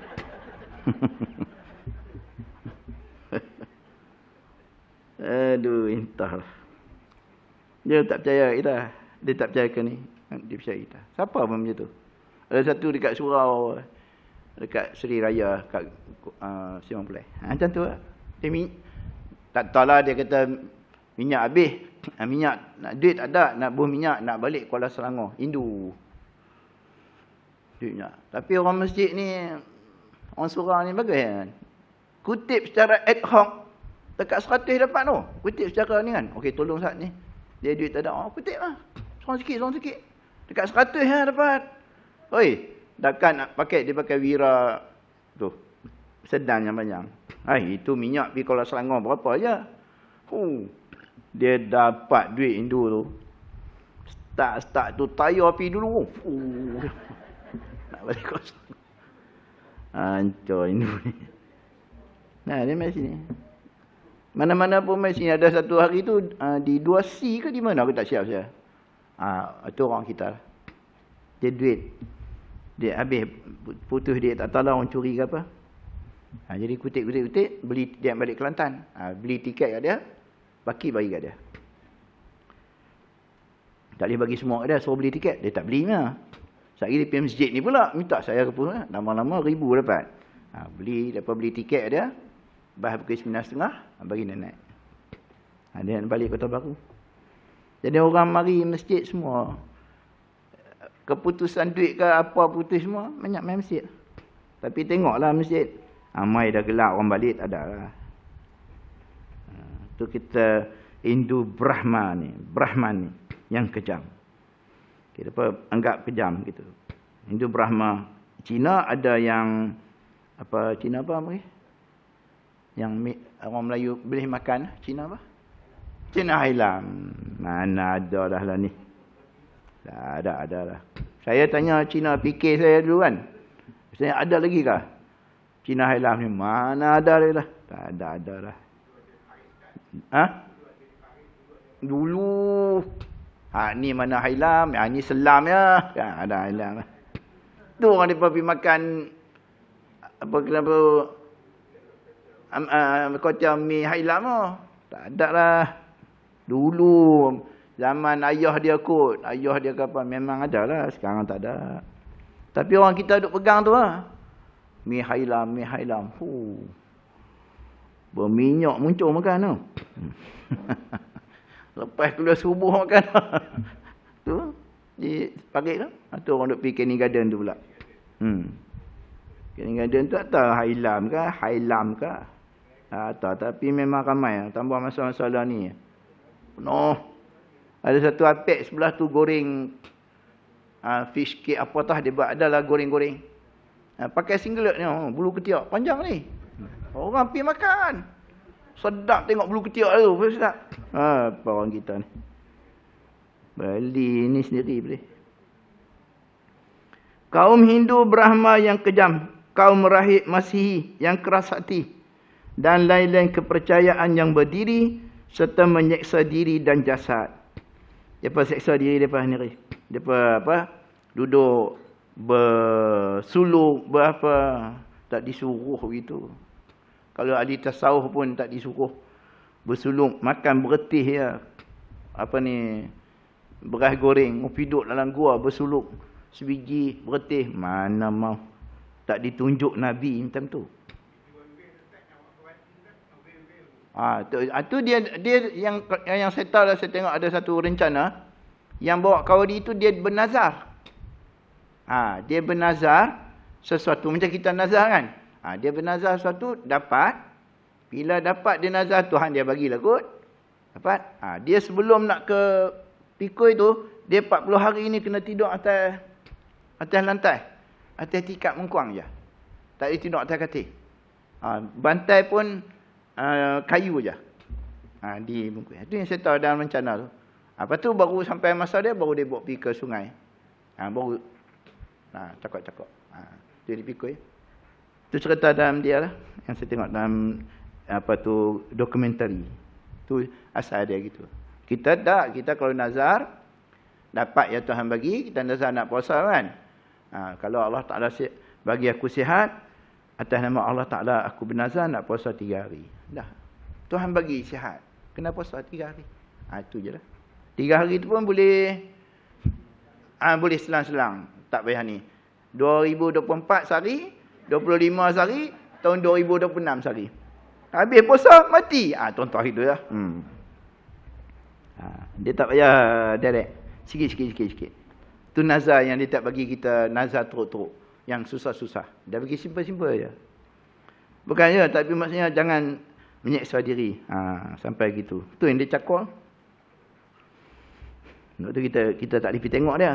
Aduh, entahlah. Dia tak percaya kita. Dia tak percaya ke ni. Dia percaya kita. Siapa pun macam tu. Ada satu dekat surau, dekat Seri Raya, kat Simang Pelai. Macam tu lah. Dia tak tahu lah, dia kata minyak habis. Minyak, nak duit tak ada, nak buah minyak, nak balik Kuala Selangor. Hindu. Duitnya. Tapi orang masjid ni, orang surau ni bagus kan. Kutip secara ad hoc, dekat 100 dapat tu. Kutip secara ni kan. Okey, tolong saat ni. Dia duit tak ada. Kutip lah. Seorang sikit. Dekat 100 lah dapat. Oi, takkan nak pakai, dia pakai wira tu. Sedan yang panjang. Itu minyak pergi Kuala Selangor berapa aja. Dia dapat duit Hindu tu. Start tu tayar pergi dulu. Nak balik Kuala Selangor. Hancur Hindu ni. Dia main sini. Mana-mana pun main sini. Ada satu hari tu di 2C ke di mana aku tak siap saya. Itu orang kita lah. Dia duit. Dia habis putus dia tak tahu lah orang curi ke apa. Jadi kutip, beli dia balik Kelantan. Beli tiket kat dia, baki bagi kat dia. Tak boleh bagi semua kat dia, suruh beli tiket. Dia tak beli lah. Sekali dia pergi masjid ni pula, minta saya ke pun. Lama-lama 1,000 dapat. Lepas beli tiket kat dia, bahas pukul 9.30, bagi dia naik. Dia nak balik Kota Baru. Jadi orang mari masjid semua. Keputusan duit ke apa putus semua, banyak main masjid. Tapi tengoklah masjid. Mai dah gelap orang balik, tak ada lah. Tu kita Hindu Brahman ni, yang kejam. Kita anggap kejam gitu. Hindu Brahma. Cina ada yang, Cina apa ni? Yang orang Melayu boleh makan, Cina apa? Cina Highland. Mana ada dah lah ni. Tak ada lah. Saya tanya Cina fikir saya dulu kan. Saya ada lagi kah? Cina Highland ni mana ada dia lah. Tak ada lah. Dulu. Ni mana Highland, ni Selam ya. Ada Highland lah. Tu orang mereka pergi makan kenapa kocam mi Highland tu. Tak ada lah. Dulu zaman ayah dia kot, ayah dia kapan memang ada lah, sekarang tak ada. Tapi orang kita duk pegang tu lah. Mi Highland. Berminyak muncul makan tu. Lepas keluar subuh makan. Tu di pagi tu. Tu orang duk pergi Canning Garden tu pula. Canning Garden tu tak tahu Highland ke. Tak, tapi memang ramai. Tambah masalah-masalah ni. Penuh. Ada satu apek sebelah tu goreng fish cake apa tah dia buat. Adalah goreng-goreng. Pakai singlet ni. Bulu ketiak. Panjang ni. Orang pergi makan. Sedap tengok bulu ketiak tu. Sedap. Apa orang kita ni. Bali ni sendiri boleh. Kaum Hindu Brahma yang kejam. Kaum rahib Masihi yang keras hati. Dan lain-lain kepercayaan yang berdiri. Serta menyeksa diri dan jasad. Depa seksa diri depa sendiri. Depa duduk bersuluk tak disuruh begitu. Kalau ahli tasawuf pun tak disuruh bersulung, makan beretih ya. Apa ni, beras goreng, duduk dalam gua bersuluk sebiji beretih, mana mau. Tak ditunjuk Nabi macam tu. Tu dia yang saya tahu, saya tengok ada satu rencana yang bawa kawadi itu dia bernazar. Dia bernazar sesuatu macam kita nazar kan. Dia bernazar sesuatu, dapat. Bila dapat dia nazar, Tuhan dia bagilah kot. Dapat. Dia sebelum nak ke pikul tu, dia 40 hari ni kena tidur atas lantai. Atas tikap mengkuang je. Tak boleh tidur atas katil. Bantai pun kayu je. Di mengkuang. Itu yang saya tahu dalam rencana tu. Lepas tu baru sampai masa dia, baru dia bawa pergi ke sungai. Baru cakap-cakap. Dia dipikul. Itu cerita dalam dia lah. Yang saya tengok dalam dokumentari. Tu asal dia gitu. Kita kalau nazar, dapat ya Tuhan bagi, kita nazar nak puasa kan. Kalau Allah Ta'ala bagi aku sihat, atas nama Allah Ta'ala aku bernazar nak puasa 3 hari. Dah. Tuhan bagi sihat. Kena puasa 3 hari. Itu je lah. 3 hari tu pun boleh boleh selang-selang. Tak payah ni. 2024 sehari, 25 sehari, tahun 2026 sehari. Habis puasa, mati. Contoh itu ya. Dia tak payah direct. Sikit-sikit. Tu nazar yang dia tak bagi kita nazar teruk-teruk. Yang susah-susah. Dia bagi simple-simple je. Bukannya, tapi maksudnya jangan menyeksa diri. Sampai gitu. Tu yang dia cakap. Waktu tu kita tak boleh pergi tengok dia.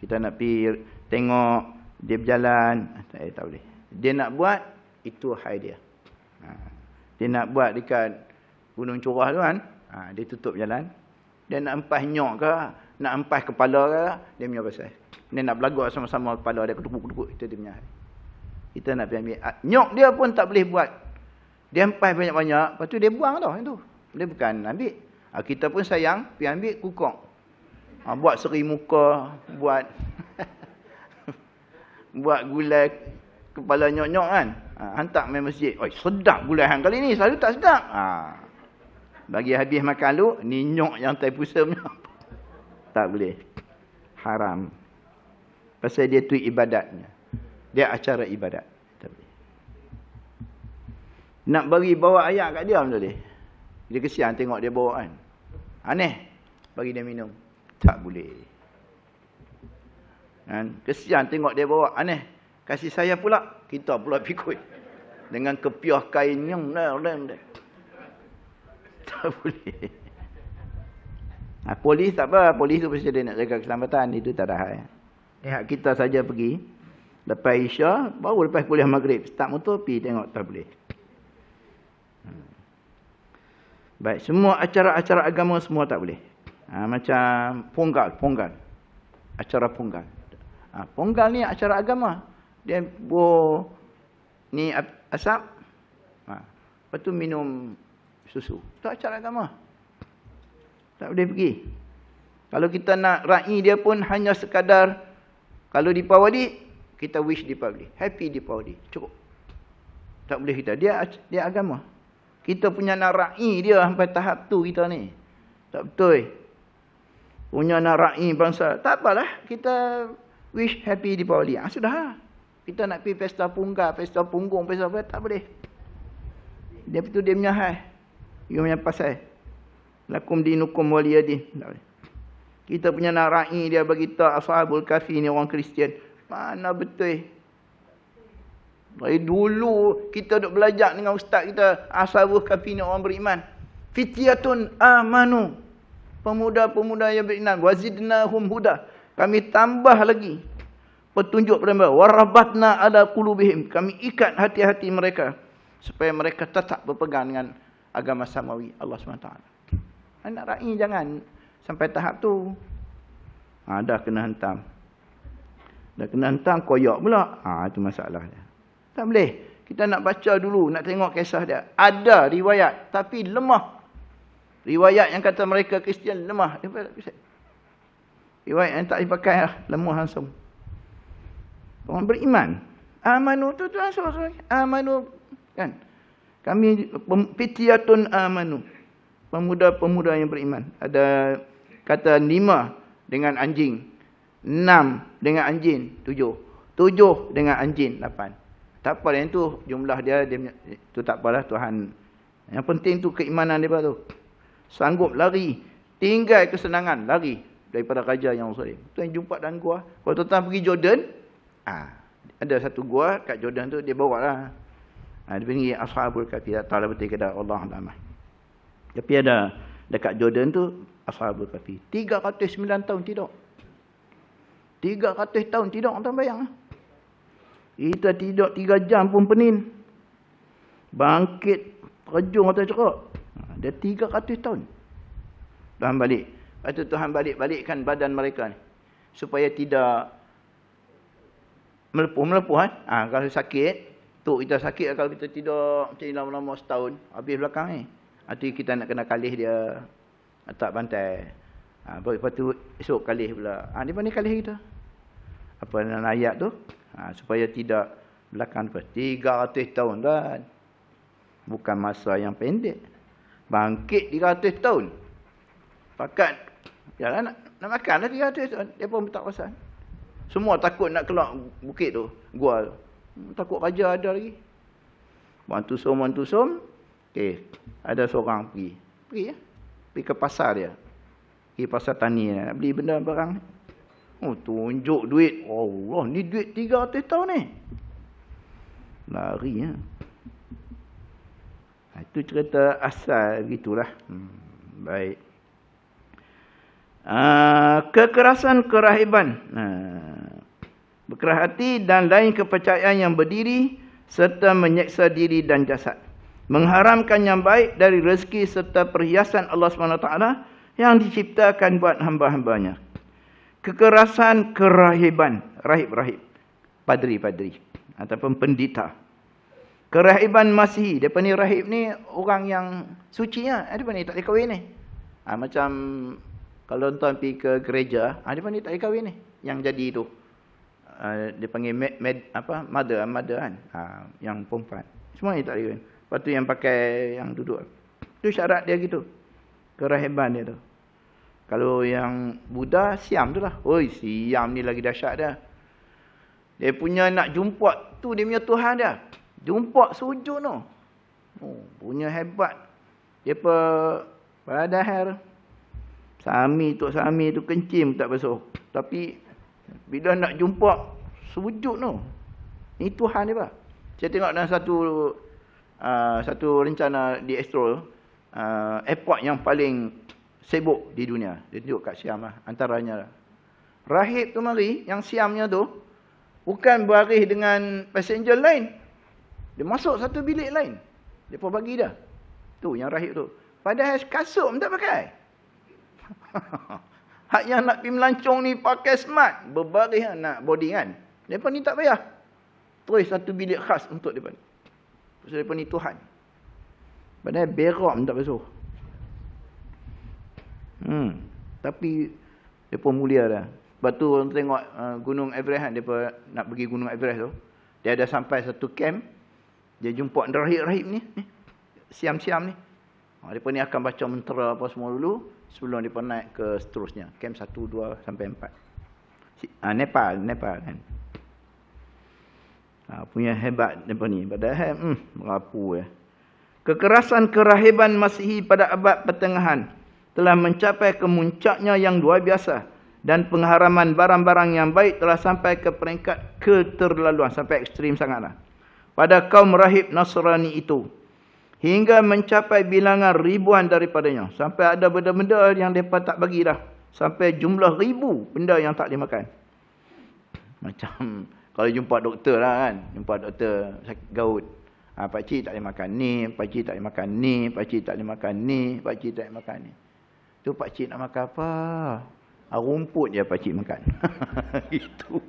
Kita nak pergi tengok dia berjalan. Tak boleh. Dia nak buat, itu hal dia. Dia nak buat dekat Gunung Curah tu kan. Dia tutup jalan. Dia nak empas nyok ke, nak empas kepala ke, dia punya pasal. Dia nak berlagak sama-sama kepala dia, kedukuk-kedukuk. Itu dia punya hal. Kita nak pergi ambil. Nyok dia pun tak boleh buat. Dia empas banyak-banyak, lepas tu dia buang tau. Itu. Dia bukan ambil. Kita pun sayang, pergi ambil kukok. Buat seri muka, buat buat gulai kepala nyok-nyok kan. Hantar main masjid. Sedap gulai hang kali ni, selalu tak sedap. Bagi habis makan lu, ni nyok yang tai pusam. Tak boleh. Haram. Pasal dia tu ibadatnya. Dia acara ibadat. Tak boleh. Nak bagi bawa ayat kat dia pun boleh. Dia kesian tengok dia bawa kan. Aneh. Bagi dia minum. Tak boleh. Kan? Kesian tengok dia bawa. Aneh. Kasih saya pula. Kita pula pikul. Dengan kepiah kain yang tak boleh. Polis tak apa. Polis tu pasti dia nak jaga keselamatan. Itu tak ada hal. Kita saja pergi. Lepas Isya. Baru lepas kuliah Maghrib. Start motor pergi tengok. Tak boleh. Baik. Semua acara-acara agama semua tak boleh. Macam Ponggal. Acara Ponggal. Ponggal ni acara agama. Dia ni asap. Lepas tu minum susu. Itu acara agama. Tak boleh pergi. Kalau kita nak ra'i dia pun hanya sekadar. Kalau Deepawali, kita wish Deepawali. Happy Deepawali. Cukup. Tak boleh kita. Dia agama. Kita punya nak ra'i dia sampai tahap tu kita ni. Tak betul. Punya nak ra'i bangsa. Tak apalah. Kita wish happy Deepawali. Sudah. Kita nak pergi pesta punggar, pesta punggung, pesta apa. Tak boleh. Dia betul dia punya hal. Dia punya pasal. Lakum dinukum waliyadin. Tak boleh. Kita punya nak ra'i dia bagi tahu Ashabul Kahfi ni orang Kristian. Mana betul. Dari dulu kita duk belajar dengan ustaz kita. Ashabul Kahfi ni orang beriman. Fityatun amanu. Pemuda-pemuda yang beriman. Wazidnahum huda. Kami tambah lagi petunjuk pada mereka. Warabatna ala qulubihim. Kami ikat hati-hati mereka. Supaya mereka tetap berpegang dengan agama samawi Allah SWT. Anak ra'i jangan sampai tahap tu. Dah kena hentam. Dah kena hentam, koyak pula. Itu masalah dia. Tak boleh. Kita nak baca dulu, nak tengok kisah dia. Ada riwayat, tapi lemah. Riwayat yang kata mereka Kristian lemah. Riwayat yang tak dipakai lah. Lemah langsung. Orang beriman. Amanu tu langsung. Amanu. Kan? Kami fityatun amanu. Pemuda-pemuda yang beriman. Ada kata 5 dengan anjing. 6 dengan anjing. 7. 7 dengan anjing. 8. Tak apa yang tu jumlah dia tu tak apalah Tuhan. Yang penting tu keimanan dia tu. Sanggup lari. Tinggal kesenangan. Lari daripada raja yang zalim. Tu yang jumpa dalam gua. Kalau tuan-tuan pergi Jordan. Ada satu gua kat Jordan tu. Dia bawa lah. Dia panggil Ashabul Kahfi. Tak tahu lah betul ke tak. Allah Alam. Tapi ada dekat Jordan tu. Ashabul Kahfi. 309 tahun tidur. 300 tahun tidur. Tuan bayang. Kita tidur 3 jam pun penin. Bangkit. Terjun atau cerak. Dia 300 tahun. Tuhan balik. Lepas tu Tuhan balikkan badan mereka ni. Supaya tidak melepuh-melepuh kan. Kalau sakit. Tu kita sakit kalau kita tidur macam ni lama-lama setahun. Habis belakang ni. Nanti kita nak kena kalih dia. Letak bantai. Lepas tu esok kalih pula. Dia pandai kalih kita. Apa dalam ayat tu. Supaya tidak belakang tu. 300 tahun kan. Bukan masa yang pendek. Bangkit 300 tahun. Pakat. Yalah nak makan lah 300 tahun. Dia pun tak pasal. Semua takut nak keluar bukit tu. Gua tu. Takut raja ada lagi. Bantu som. Okay. Ada seorang pergi. Pergi ya. Pergi ke pasar dia. Pergi pasar tani. Nak beli benda barang. Tunjuk duit. Allah, ni duit 300 tahun ni. Lari ya. Itu cerita asal begitulah. Baik. Kekerasan kerahiban. Berkeras hati dan lain kepercayaan yang berdiri serta menyeksa diri dan jasad. Mengharamkan yang baik dari rezeki serta perhiasan Allah SWT yang diciptakan buat hamba-hambanya. Kekerasan kerahiban. Rahib-rahib. Padri-padri. Ataupun pendeta. Kerahiban Masihi. Dia ni rahib ni orang yang suci lah. Dia ni tak boleh kahwin ni. Macam kalau tuan pergi ke gereja. Dia ni tak boleh kahwin ni. Yang jadi tu. Dia panggil mother kan. Yang perempuan. Semua ni tak boleh kahwin. Lepas tu yang pakai yang duduk. Itu syarat dia gitu. Kerahiban dia tu. Kalau yang Buddha, Siam tu lah. Oi, Siam ni lagi dahsyat dia. Dia punya nak jumpa tu dia punya Tuhan dia. Jumpa sujud tu. Punya hebat. Dia padahal Sami tu kencing tak basuh. Tapi bila nak jumpa sujud tu. Ni Tuhan dia, Pak. Saya tengok dalam satu rencana di Astro, airport yang paling sibuk di dunia. Dia tunjuk kat Siam lah. Antaranya lah. Rahib tu mari, yang Siamnya tu, bukan berbaris dengan passenger lain. Dia masuk satu bilik lain. Dia pun bagi dah. Tu yang rahib tu. Padahal kasut pun tak pakai. Hak yang nak pergi melancong ni pakai smart. Berbaris nak boarding kan. Mereka ni tak payah. Terus satu bilik khas untuk mereka. Sebab mereka ni Tuhan. Padahal berak pun tak basuh. Tapi mereka mulia dah. Sebab tu orang tengok Gunung Everest kan. Mereka nak pergi Gunung Everest tu. Dia ada sampai satu camp. Dia jumpa rahib-rahib ni. Siam-siam ni. Mereka ni akan baca mentera apa semua dulu. Sebelum mereka naik ke seterusnya. Camp 1, 2 sampai 4. Nepal kan. Punya hebat mereka ni. Padahal merapu ya. Kekerasan kerahiban Masihi pada abad pertengahan telah mencapai kemuncaknya yang luar biasa. Dan pengharaman barang-barang yang baik telah sampai ke peringkat keterlaluan. Sampai ekstrim sangatlah. Pada kaum rahib Nasrani itu. Hingga mencapai bilangan ribuan daripadanya. Sampai ada benda-benda yang mereka tak bagi dah. Sampai jumlah ribu benda yang tak dimakan. Macam kalau jumpa doktor lah kan. Jumpa doktor sakit gaut. Pakcik tak boleh makan ni. Pakcik tak boleh makan ni. Pakcik tak boleh makan ni. Pakcik tak boleh makan ni. Tu pakcik nak makan apa? Rumput je pakcik makan. Itu.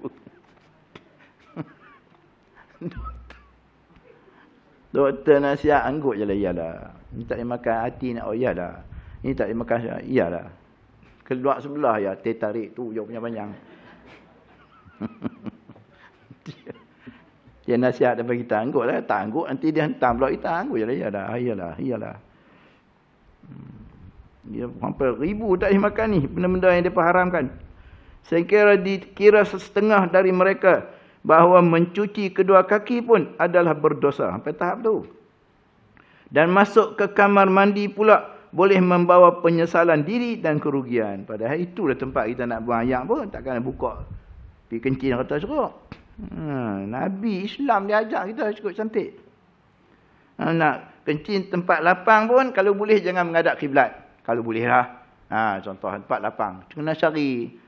Doktor nasihat anggut je lah. Iyalah. Ni tak boleh makan hati nak. Oh iyalah. Ni tak boleh makan. Iyalah. Keluar sebelah ya. Teh tarik tu. Dia punya panjang. Dia nasihat daripada kita, angguklah, tak angguk nanti dia hentam pula kita, angguk je lah, iyalah. Dia hampir 1000 tak boleh makan ni, benda-benda yang dia haramkan. Saya kira dikira setengah dari mereka bahawa mencuci kedua kaki pun adalah berdosa. Sampai tahap tu. Dan masuk ke kamar mandi pula boleh membawa penyesalan diri dan kerugian. Padahal itulah tempat kita nak buang ayak pun. Takkan buka pergi kencing kata ceruk. Nabi Islam dia ajak kita cukup cantik. Nak kencing tempat lapang pun kalau boleh jangan menghadap kiblat. Kalau boleh lah. Contoh tempat lapang. Kena cari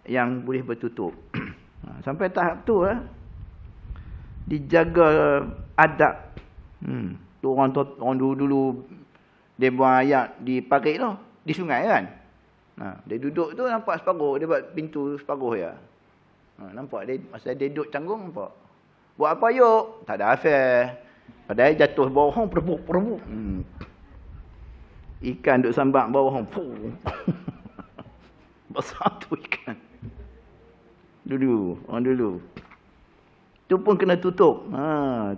yang boleh bertutup. Sampai tahap tu lah. Dijaga adab. Tu orang dulu dia buang ayak di parit tu. Di sungai kan. Dia duduk tu nampak separuh. Dia buat pintu separuh ya. Nampak dia masa dia duduk canggung nampak. Buat apa yuk? Tak ada affair. Padahal jatuh bawah perebuk. Ikan duk sambak bawah. Besar tu ikan. Orang dulu. Tu pun kena tutup.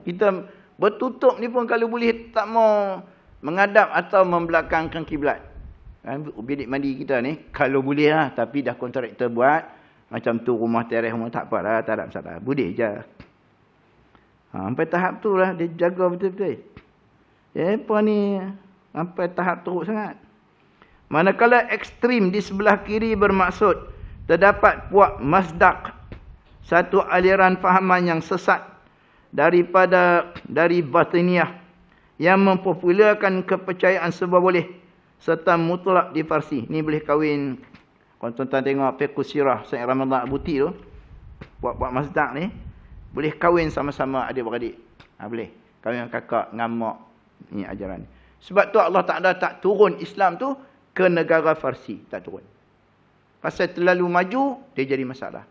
Kita bertutup ni pun kalau boleh tak mau menghadap atau membelakangkan kiblat. Bilik mandi kita ni kalau boleh lah, tapi dah kontraktor buat macam tu rumah teres rumah tak apalah, tak ada masalah. Boleh je. Sampai tahap tu lah dia jaga betul-betul. Apa ni sampai tahap teruk sangat. Manakala ekstrim di sebelah kiri bermaksud terdapat puak masdak, satu aliran fahaman yang sesat dari batiniyah yang mempopularkan kepercayaan serba boleh serta mutlak di Farsi. Ni boleh kahwin, kalau tuan-tuan tengok fiqh sirah Syekh Ramadan Abuti tu, puak-puak masdak ni boleh kahwin sama-sama adik-beradik. Boleh kahwin kakak dengan mak. Ni ajaran. Sebab tu Allah Ta'ala tak turun Islam tu ke negara Farsi, tak turun. Pasal terlalu maju, dia jadi masalah.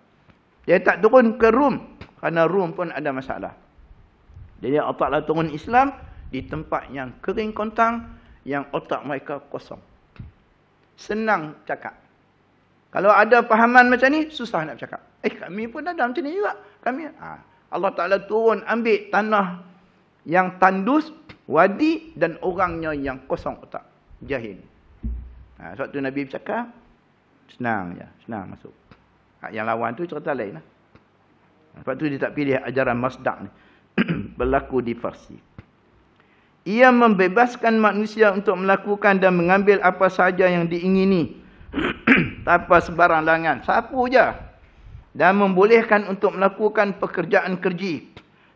Dia tak turun ke Rom, kerana Rom pun ada masalah. Jadi Allah Ta'ala turun Islam di tempat yang kering kontang, yang otak mereka kosong. Senang cakap. Kalau ada fahaman macam ni, susah nak cakap. Kami pun ada macam ni juga. Allah Ta'ala turun ambil tanah yang tandus, wadi dan orangnya yang kosong otak. Jahil. Sebab tu Nabi bercakap, senang je, senang masuk. Yang lawan tu cerita lain lah. Sebab tu dia tak pilih ajaran masdak ni. Berlaku di Farsi. Ia membebaskan manusia untuk melakukan dan mengambil apa sahaja yang diingini. Tanpa sebarang larangan. Sapu je. Dan membolehkan untuk melakukan pekerjaan kerji.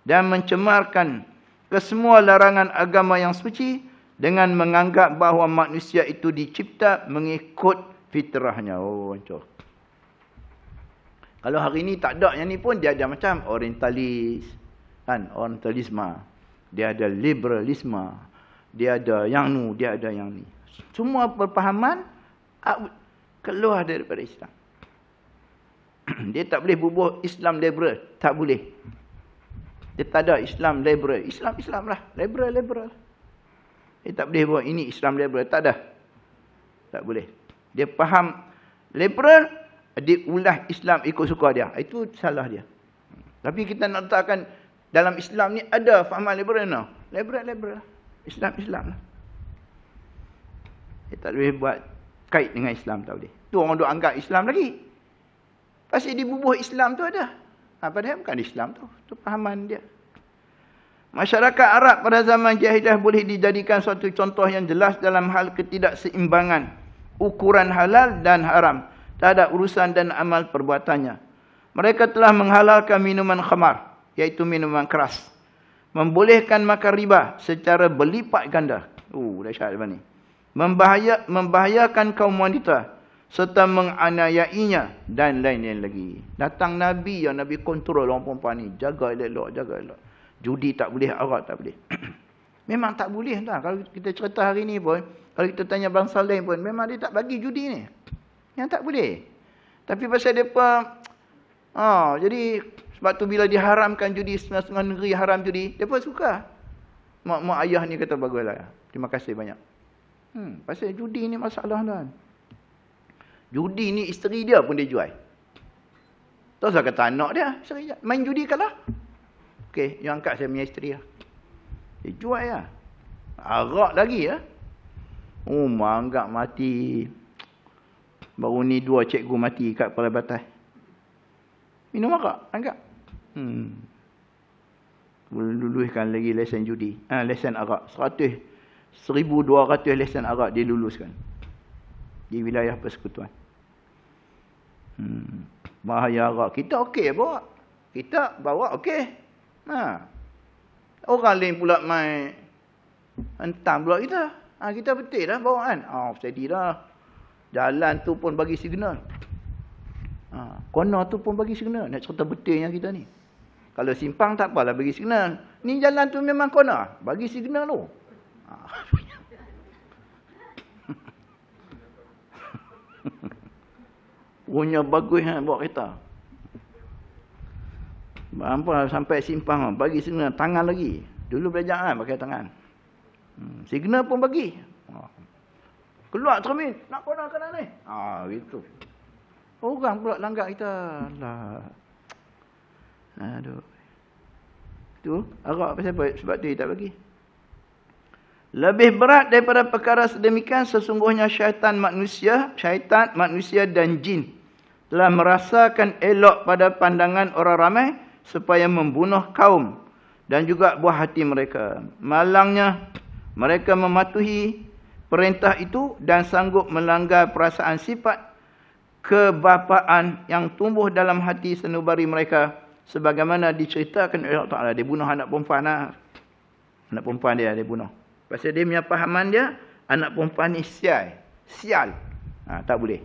Dan mencemarkan kesemua larangan agama yang suci. Dengan menganggap bahawa manusia itu dicipta mengikut fitrahnya. Hancur. Kalau hari ni tak ada yang ni pun, dia ada macam orientalis. Kan? Orientalisme. Dia ada liberalisme. Dia ada yang nu, dia ada yang ni. Semua perpahaman keluar daripada Islam. Dia tak boleh bubuh Islam liberal. Tak boleh. Dia tak ada Islam liberal. Islam lah. Liberal. Dia tak boleh buat ini Islam liberal. Tak ada. Tak boleh. Dia faham liberal, dia ulah Islam ikut suka dia. Itu salah dia. Tapi kita nak letakkan dalam Islam ni ada fahaman liberal. No. Liberal. Islam lah. Dia tak boleh buat kait dengan Islam. Tak boleh. Tu orang duk anggap Islam lagi. Pasti di bubuh Islam tu ada. Padahal bukan Islam tu. Tu fahaman dia. Masyarakat Arab pada zaman jahiliah boleh dijadikan suatu contoh yang jelas dalam hal ketidakseimbangan ukuran halal dan haram terhadap urusan dan amal perbuatannya. Mereka telah menghalalkan minuman khamar, iaitu minuman keras. Membolehkan makan riba secara berlipat ganda. Dahsyat ni. Membahayakan kaum wanita serta menganiayainya dan lain-lain lagi. Datang Nabi yang Nabi kontrol orang perempuan ni. Jaga elok. Judi tak boleh, arak tak boleh. Memang tak boleh lah. Kalau kita cerita hari ni pun, kalau kita tanya bangsa lain pun, memang dia tak bagi judi ni. Yang tak boleh. Tapi pasal mereka, jadi sebab tu bila diharamkan judi, setengah-setengah negeri haram judi, mereka suka. Mak ayah ni kata baguslah. Terima kasih banyak. Pasal judi ni masalah kan. Judi ni isteri dia pun dia jual. Tahu saya kata anak dia, isteri dia. Main judi kalah. Okey, you angkat saya punya isteri lah. Dia jual ya. Arak lagi ya. Oh, anggap mati. Baru ni 2 cikgu mati kat kepala batas. Minum arak, anggap. Luluskan lagi lesen judi. Lesen arak. 1,200 lesen arak dia luluskan. Di wilayah persekutuan. Bahaya arak. Kita okey bawa. Kita bawa okey. Orang lain pula mai hentam pula kita. Kita betul dah bawaan. Steady dah. Jalan tu pun bagi signal. Corner tu pun bagi signal. Nak cerita betulnya kita ni. Kalau simpang tak apalah bagi signal. Ni jalan tu memang corner. Bagi signal tu. Punya bagus bawa kereta. Apa sampai simpang bagi signal tangan lagi. Dulu belajar pakai tangan. Signal pun bagi. Keluar cermin, nak corner kanan ni. Gitu. Orang pula langgar kita. Lah. Aduh. Tu arak pasal apa? Sebab tu dia tak bagi. Lebih berat daripada perkara sedemikian sesungguhnya syaitan manusia dan jin telah merasakan elok pada pandangan orang ramai supaya membunuh kaum dan juga buah hati mereka. Malangnya mereka mematuhi perintah itu dan sanggup melanggar perasaan sifat kebapaan yang tumbuh dalam hati sanubari mereka sebagaimana diceritakan oleh Allah Ta'ala. Dia bunuh anak perempuan lah. Anak perempuan dia bunuh. Pasal dia punya pahaman dia, anak perempuan ni sial. Tak boleh.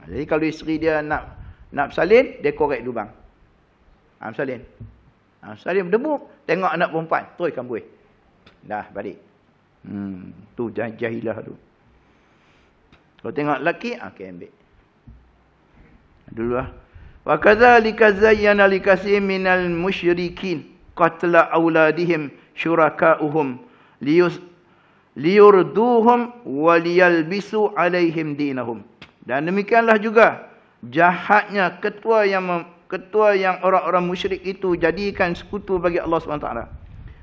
Jadi kalau isteri dia nak bersalin, dia korek lubang. Bersalin. Bersalin berdebuk, tengok anak perempuan, teruskan buih. Dah balik. Tu jahilah tu. Kalau tengok lelaki, okey ambil. Dulu lah. Wa kadzalika zayyana likasir minal musyrikin qatla auladihim syuraka'uhum liyurduhum wa liyalbisu alaihim dinahum. Dan demikianlah juga jahatnya ketua yang orang-orang musyrik itu jadikan sekutu bagi Allah SWT.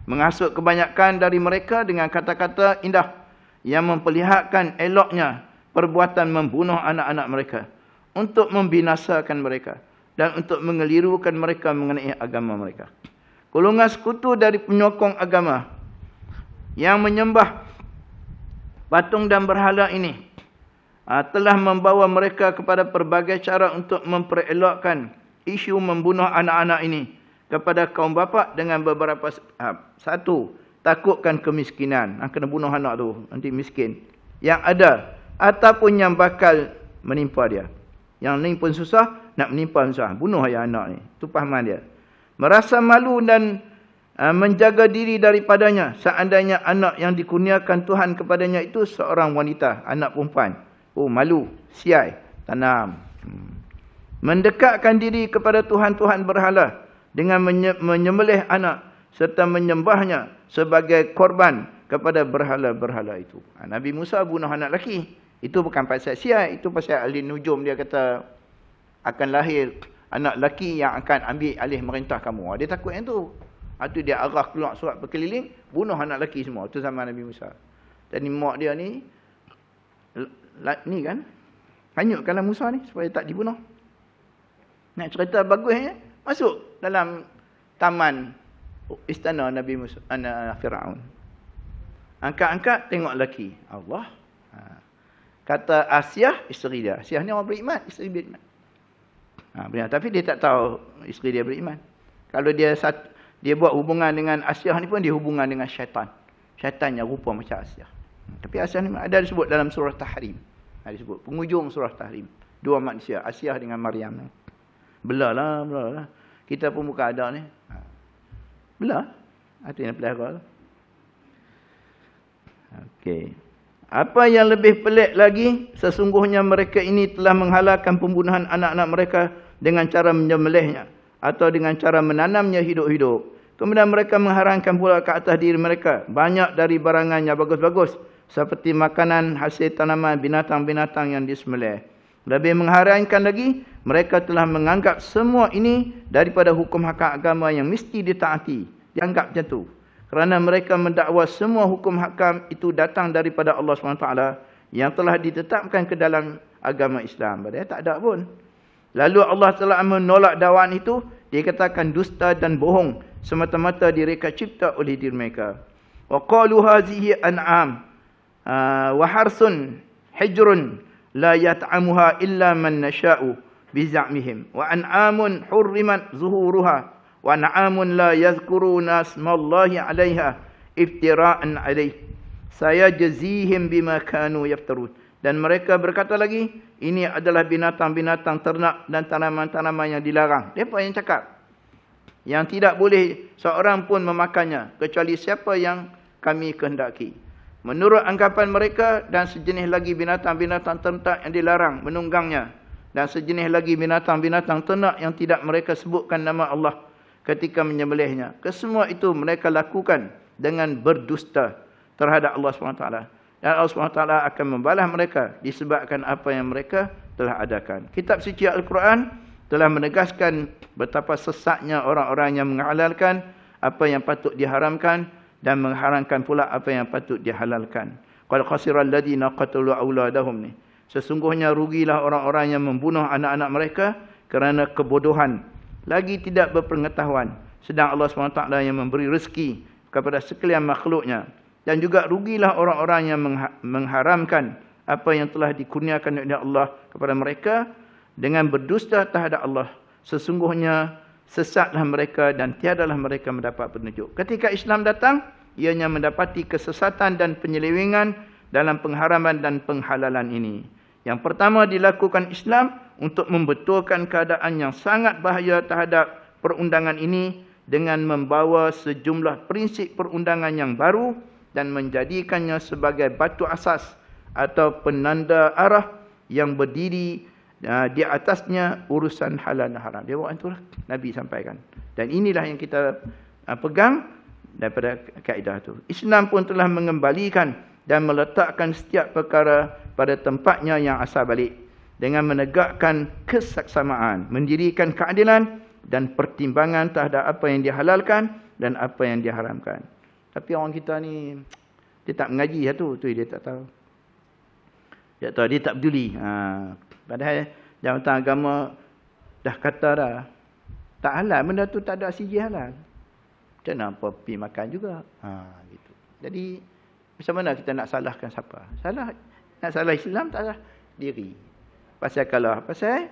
Menghasut kebanyakan dari mereka dengan kata-kata indah yang memperlihatkan eloknya perbuatan membunuh anak-anak mereka untuk membinasakan mereka dan untuk mengelirukan mereka mengenai agama mereka. Golongan sekutu dari penyokong agama yang menyembah patung dan berhala ini telah membawa mereka kepada pelbagai cara untuk memperelokkan isu membunuh anak-anak ini kepada kaum bapa dengan beberapa sebab. Satu, takutkan kemiskinan. Kena bunuh anak tu, nanti miskin. Yang ada ataupun yang bakal menimpa dia. Yang ni pun susah, nak menimpa susah. Bunuh ayah anak ni. Itu pahaman dia. Merasa malu dan menjaga diri daripadanya seandainya anak yang dikurniakan Tuhan kepadanya itu seorang wanita, anak perempuan. Oh, malu, siai, tanam. Mendekatkan diri kepada Tuhan-Tuhan berhala dengan menyembelih anak serta menyembahnya sebagai korban kepada berhala-berhala itu. Nabi Musa bunuh anak lelaki. Itu bukan pasal siai, itu pasal ahli nujum dia kata akan lahir anak lelaki yang akan ambil alih merintah kamu. Dia takut yang tu. Itu dia arah keluar surat berkeliling, bunuh anak lelaki semua. Itu zaman Nabi Musa. Dan mak dia ni kan, hanyutkanlah Musa ni supaya tak dibunuh. Nak cerita bagusnya, masuk dalam taman istana Nabi Musa, Firaun. Angkat-angkat, tengok lelaki. Allah. Kata Asiyah, isteri dia. Asiyah ni orang beriman, isteri beriman. Beriman. Tapi dia tak tahu isteri dia beriman. Kalau dia buat hubungan dengan Asiyah ni pun, dia hubungan dengan syaitan. Syaitan yang rupa macam Asiyah. Tapi Asiyah ni ada disebut dalam surah Tahrim. Ada disebut, penghujung surah Tahrim. Dua manusia, Asiyah dengan Maryam. Belah lah. Kita pun bukan ada ni. Belah. Itu yang pelihara. Okey. Apa yang lebih pelik lagi, sesungguhnya mereka ini telah menghalalkan pembunuhan anak-anak mereka dengan cara menyembelihnya atau dengan cara menanamnya hidup-hidup. Kemudian mereka mengharamkan pula ke atas diri mereka banyak dari barangan yang bagus-bagus seperti makanan hasil tanaman binatang-binatang yang disembelih. Lebih mengharamkan lagi, mereka telah menganggap semua ini daripada hukum hakam agama yang mesti ditaati Dianggap macam tu. Kerana mereka mendakwa semua hukum hakam itu datang daripada Allah SWT yang telah ditetapkan ke dalam agama Islam. Padahal tak ada pun. Lalu Allah telah menolak dakwaan itu. Dia katakan dusta dan bohong semata-mata direka cipta oleh diri mereka. Wa qalu hazihi an'am wa harsun hijrun la yat'amuha illa man nasha'u bizamihim wa an'amun hurrimat zuhuruha wa an'amun la yazkuruna asmallahi 'alaiha iftira'an 'alaihi sayajzihim bima kanu yaftarun. Dan mereka berkata lagi, ini adalah binatang-binatang ternak dan tanaman-tanaman yang dilarang. Mereka yang cakap. Yang tidak boleh seorang pun memakannya, kecuali siapa yang kami kehendaki. Menurut anggapan mereka, dan sejenis lagi binatang-binatang ternak yang dilarang menunggangnya. Dan sejenis lagi binatang-binatang ternak yang tidak mereka sebutkan nama Allah ketika menyembelihnya. Kesemua itu mereka lakukan dengan berdusta terhadap Allah SWT. Dan Allah SWT akan membalas mereka disebabkan apa yang mereka telah adakan. Kitab suci Al-Quran telah menegaskan betapa sesatnya orang-orang yang menghalalkan apa yang patut diharamkan dan mengharamkan pula apa yang patut dihalalkan. Qad khasiral ladina qatalu auladahum ni. Sesungguhnya rugilah orang-orang yang membunuh anak-anak mereka kerana kebodohan, lagi tidak berpengetahuan. Sedang Allah SWT yang memberi rezeki kepada sekalian makhluknya. Dan juga rugilah orang-orang yang mengharamkan apa yang telah dikurniakan oleh Allah kepada mereka dengan berdusta terhadap Allah. Sesungguhnya sesatlah mereka dan tiadalah mereka mendapat petunjuk. Ketika Islam datang, ianya mendapati kesesatan dan penyelewengan dalam pengharaman dan penghalalan ini. Yang pertama dilakukan Islam untuk membetulkan keadaan yang sangat bahaya terhadap perundangan ini dengan membawa sejumlah prinsip perundangan yang baru dan menjadikannya sebagai batu asas atau penanda arah yang berdiri di atasnya urusan halal dan haram. Dia buat itulah Nabi sampaikan. Dan inilah yang kita pegang daripada kaedah itu. Islam pun telah mengembalikan dan meletakkan setiap perkara pada tempatnya yang asal balik dengan menegakkan kesaksamaan, mendirikan keadilan dan pertimbangan terhadap apa yang dihalalkan dan apa yang diharamkan. Tapi orang kita ni, dia tak mengaji lah tu dia tak tahu. Dia tahu, dia tak peduli. Padahal jabatan agama dah kata dah, tak halal, benda tu tak ada sijil halal. Macam mana apa pergi makan juga. Gitu. Jadi, macam mana kita nak salahkan siapa? Nak salah Islam, tak salah diri. Pasal kalau, pasal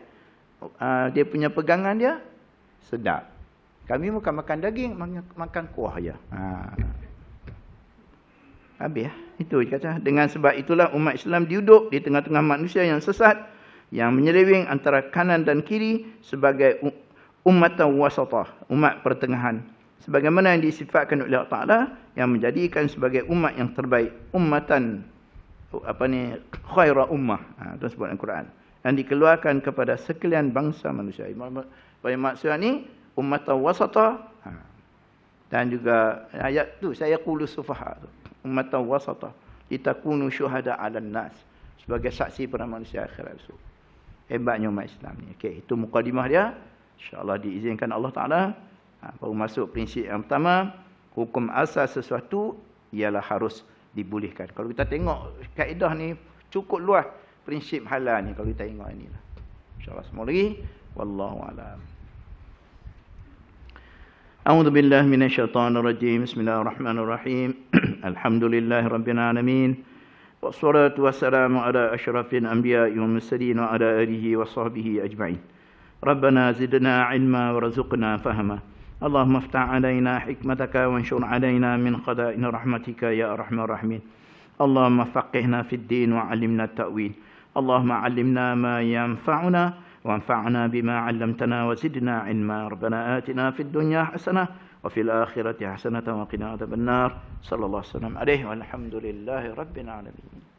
dia punya pegangan dia, sedap. Kami bukan makan daging, makan kuah je. Habis. Itu kata. Dengan sebab itulah umat Islam duduk di tengah-tengah manusia yang sesat, yang menyeleweng antara kanan dan kiri sebagai ummatan wasatah, umat pertengahan. Sebagaimana yang disifatkan oleh Allah Ta'ala yang menjadikan sebagai umat yang terbaik. Ummatan, khaira ummah. Itu sebut dalam Quran. Yang dikeluarkan kepada sekalian bangsa manusia. Maksudnya ni, ummatan wasatah. Dan juga ayat tu, saya qulu sufaha tu. Ummatan wasatah litakunu syuhada 'alan nas, sebagai saksi pada manusia akhirat esok. Hebatnya umat Islam ni. Okey, itu mukadimah dia. Insya-Allah diizinkan Allah Taala baru masuk prinsip yang pertama, hukum asas sesuatu ialah harus dibolehkan. Kalau kita tengok kaedah ni cukup luas prinsip halal ni kalau kita tengok inilah. Insya-Allah semua lagi wallahu a'lam. أعوذ بالله من الشيطان الرجيم بسم الله الرحمن الرحيم الحمد لله رب العالمين والصلاة والسلام على أشرف الأنبياء والمرسلين وعلى آله وصحبه أجمعين ربنا زدنا علما ورزقنا فهما اللهم افتح علينا حكمتك وانشر علينا من خزائن رحمتك يا أرحم الراحمين اللهم فقهنا في الدين وعلمنا التأويل اللهم علمنا ما ينفعنا وانفعنا بما علمتنا وزدنا علما ربنا آتنا في الدنيا حسنة وفي الآخرة حسنة وقنا عذاب النار صلى الله عليه وسلم والحمد لله رب العالمين.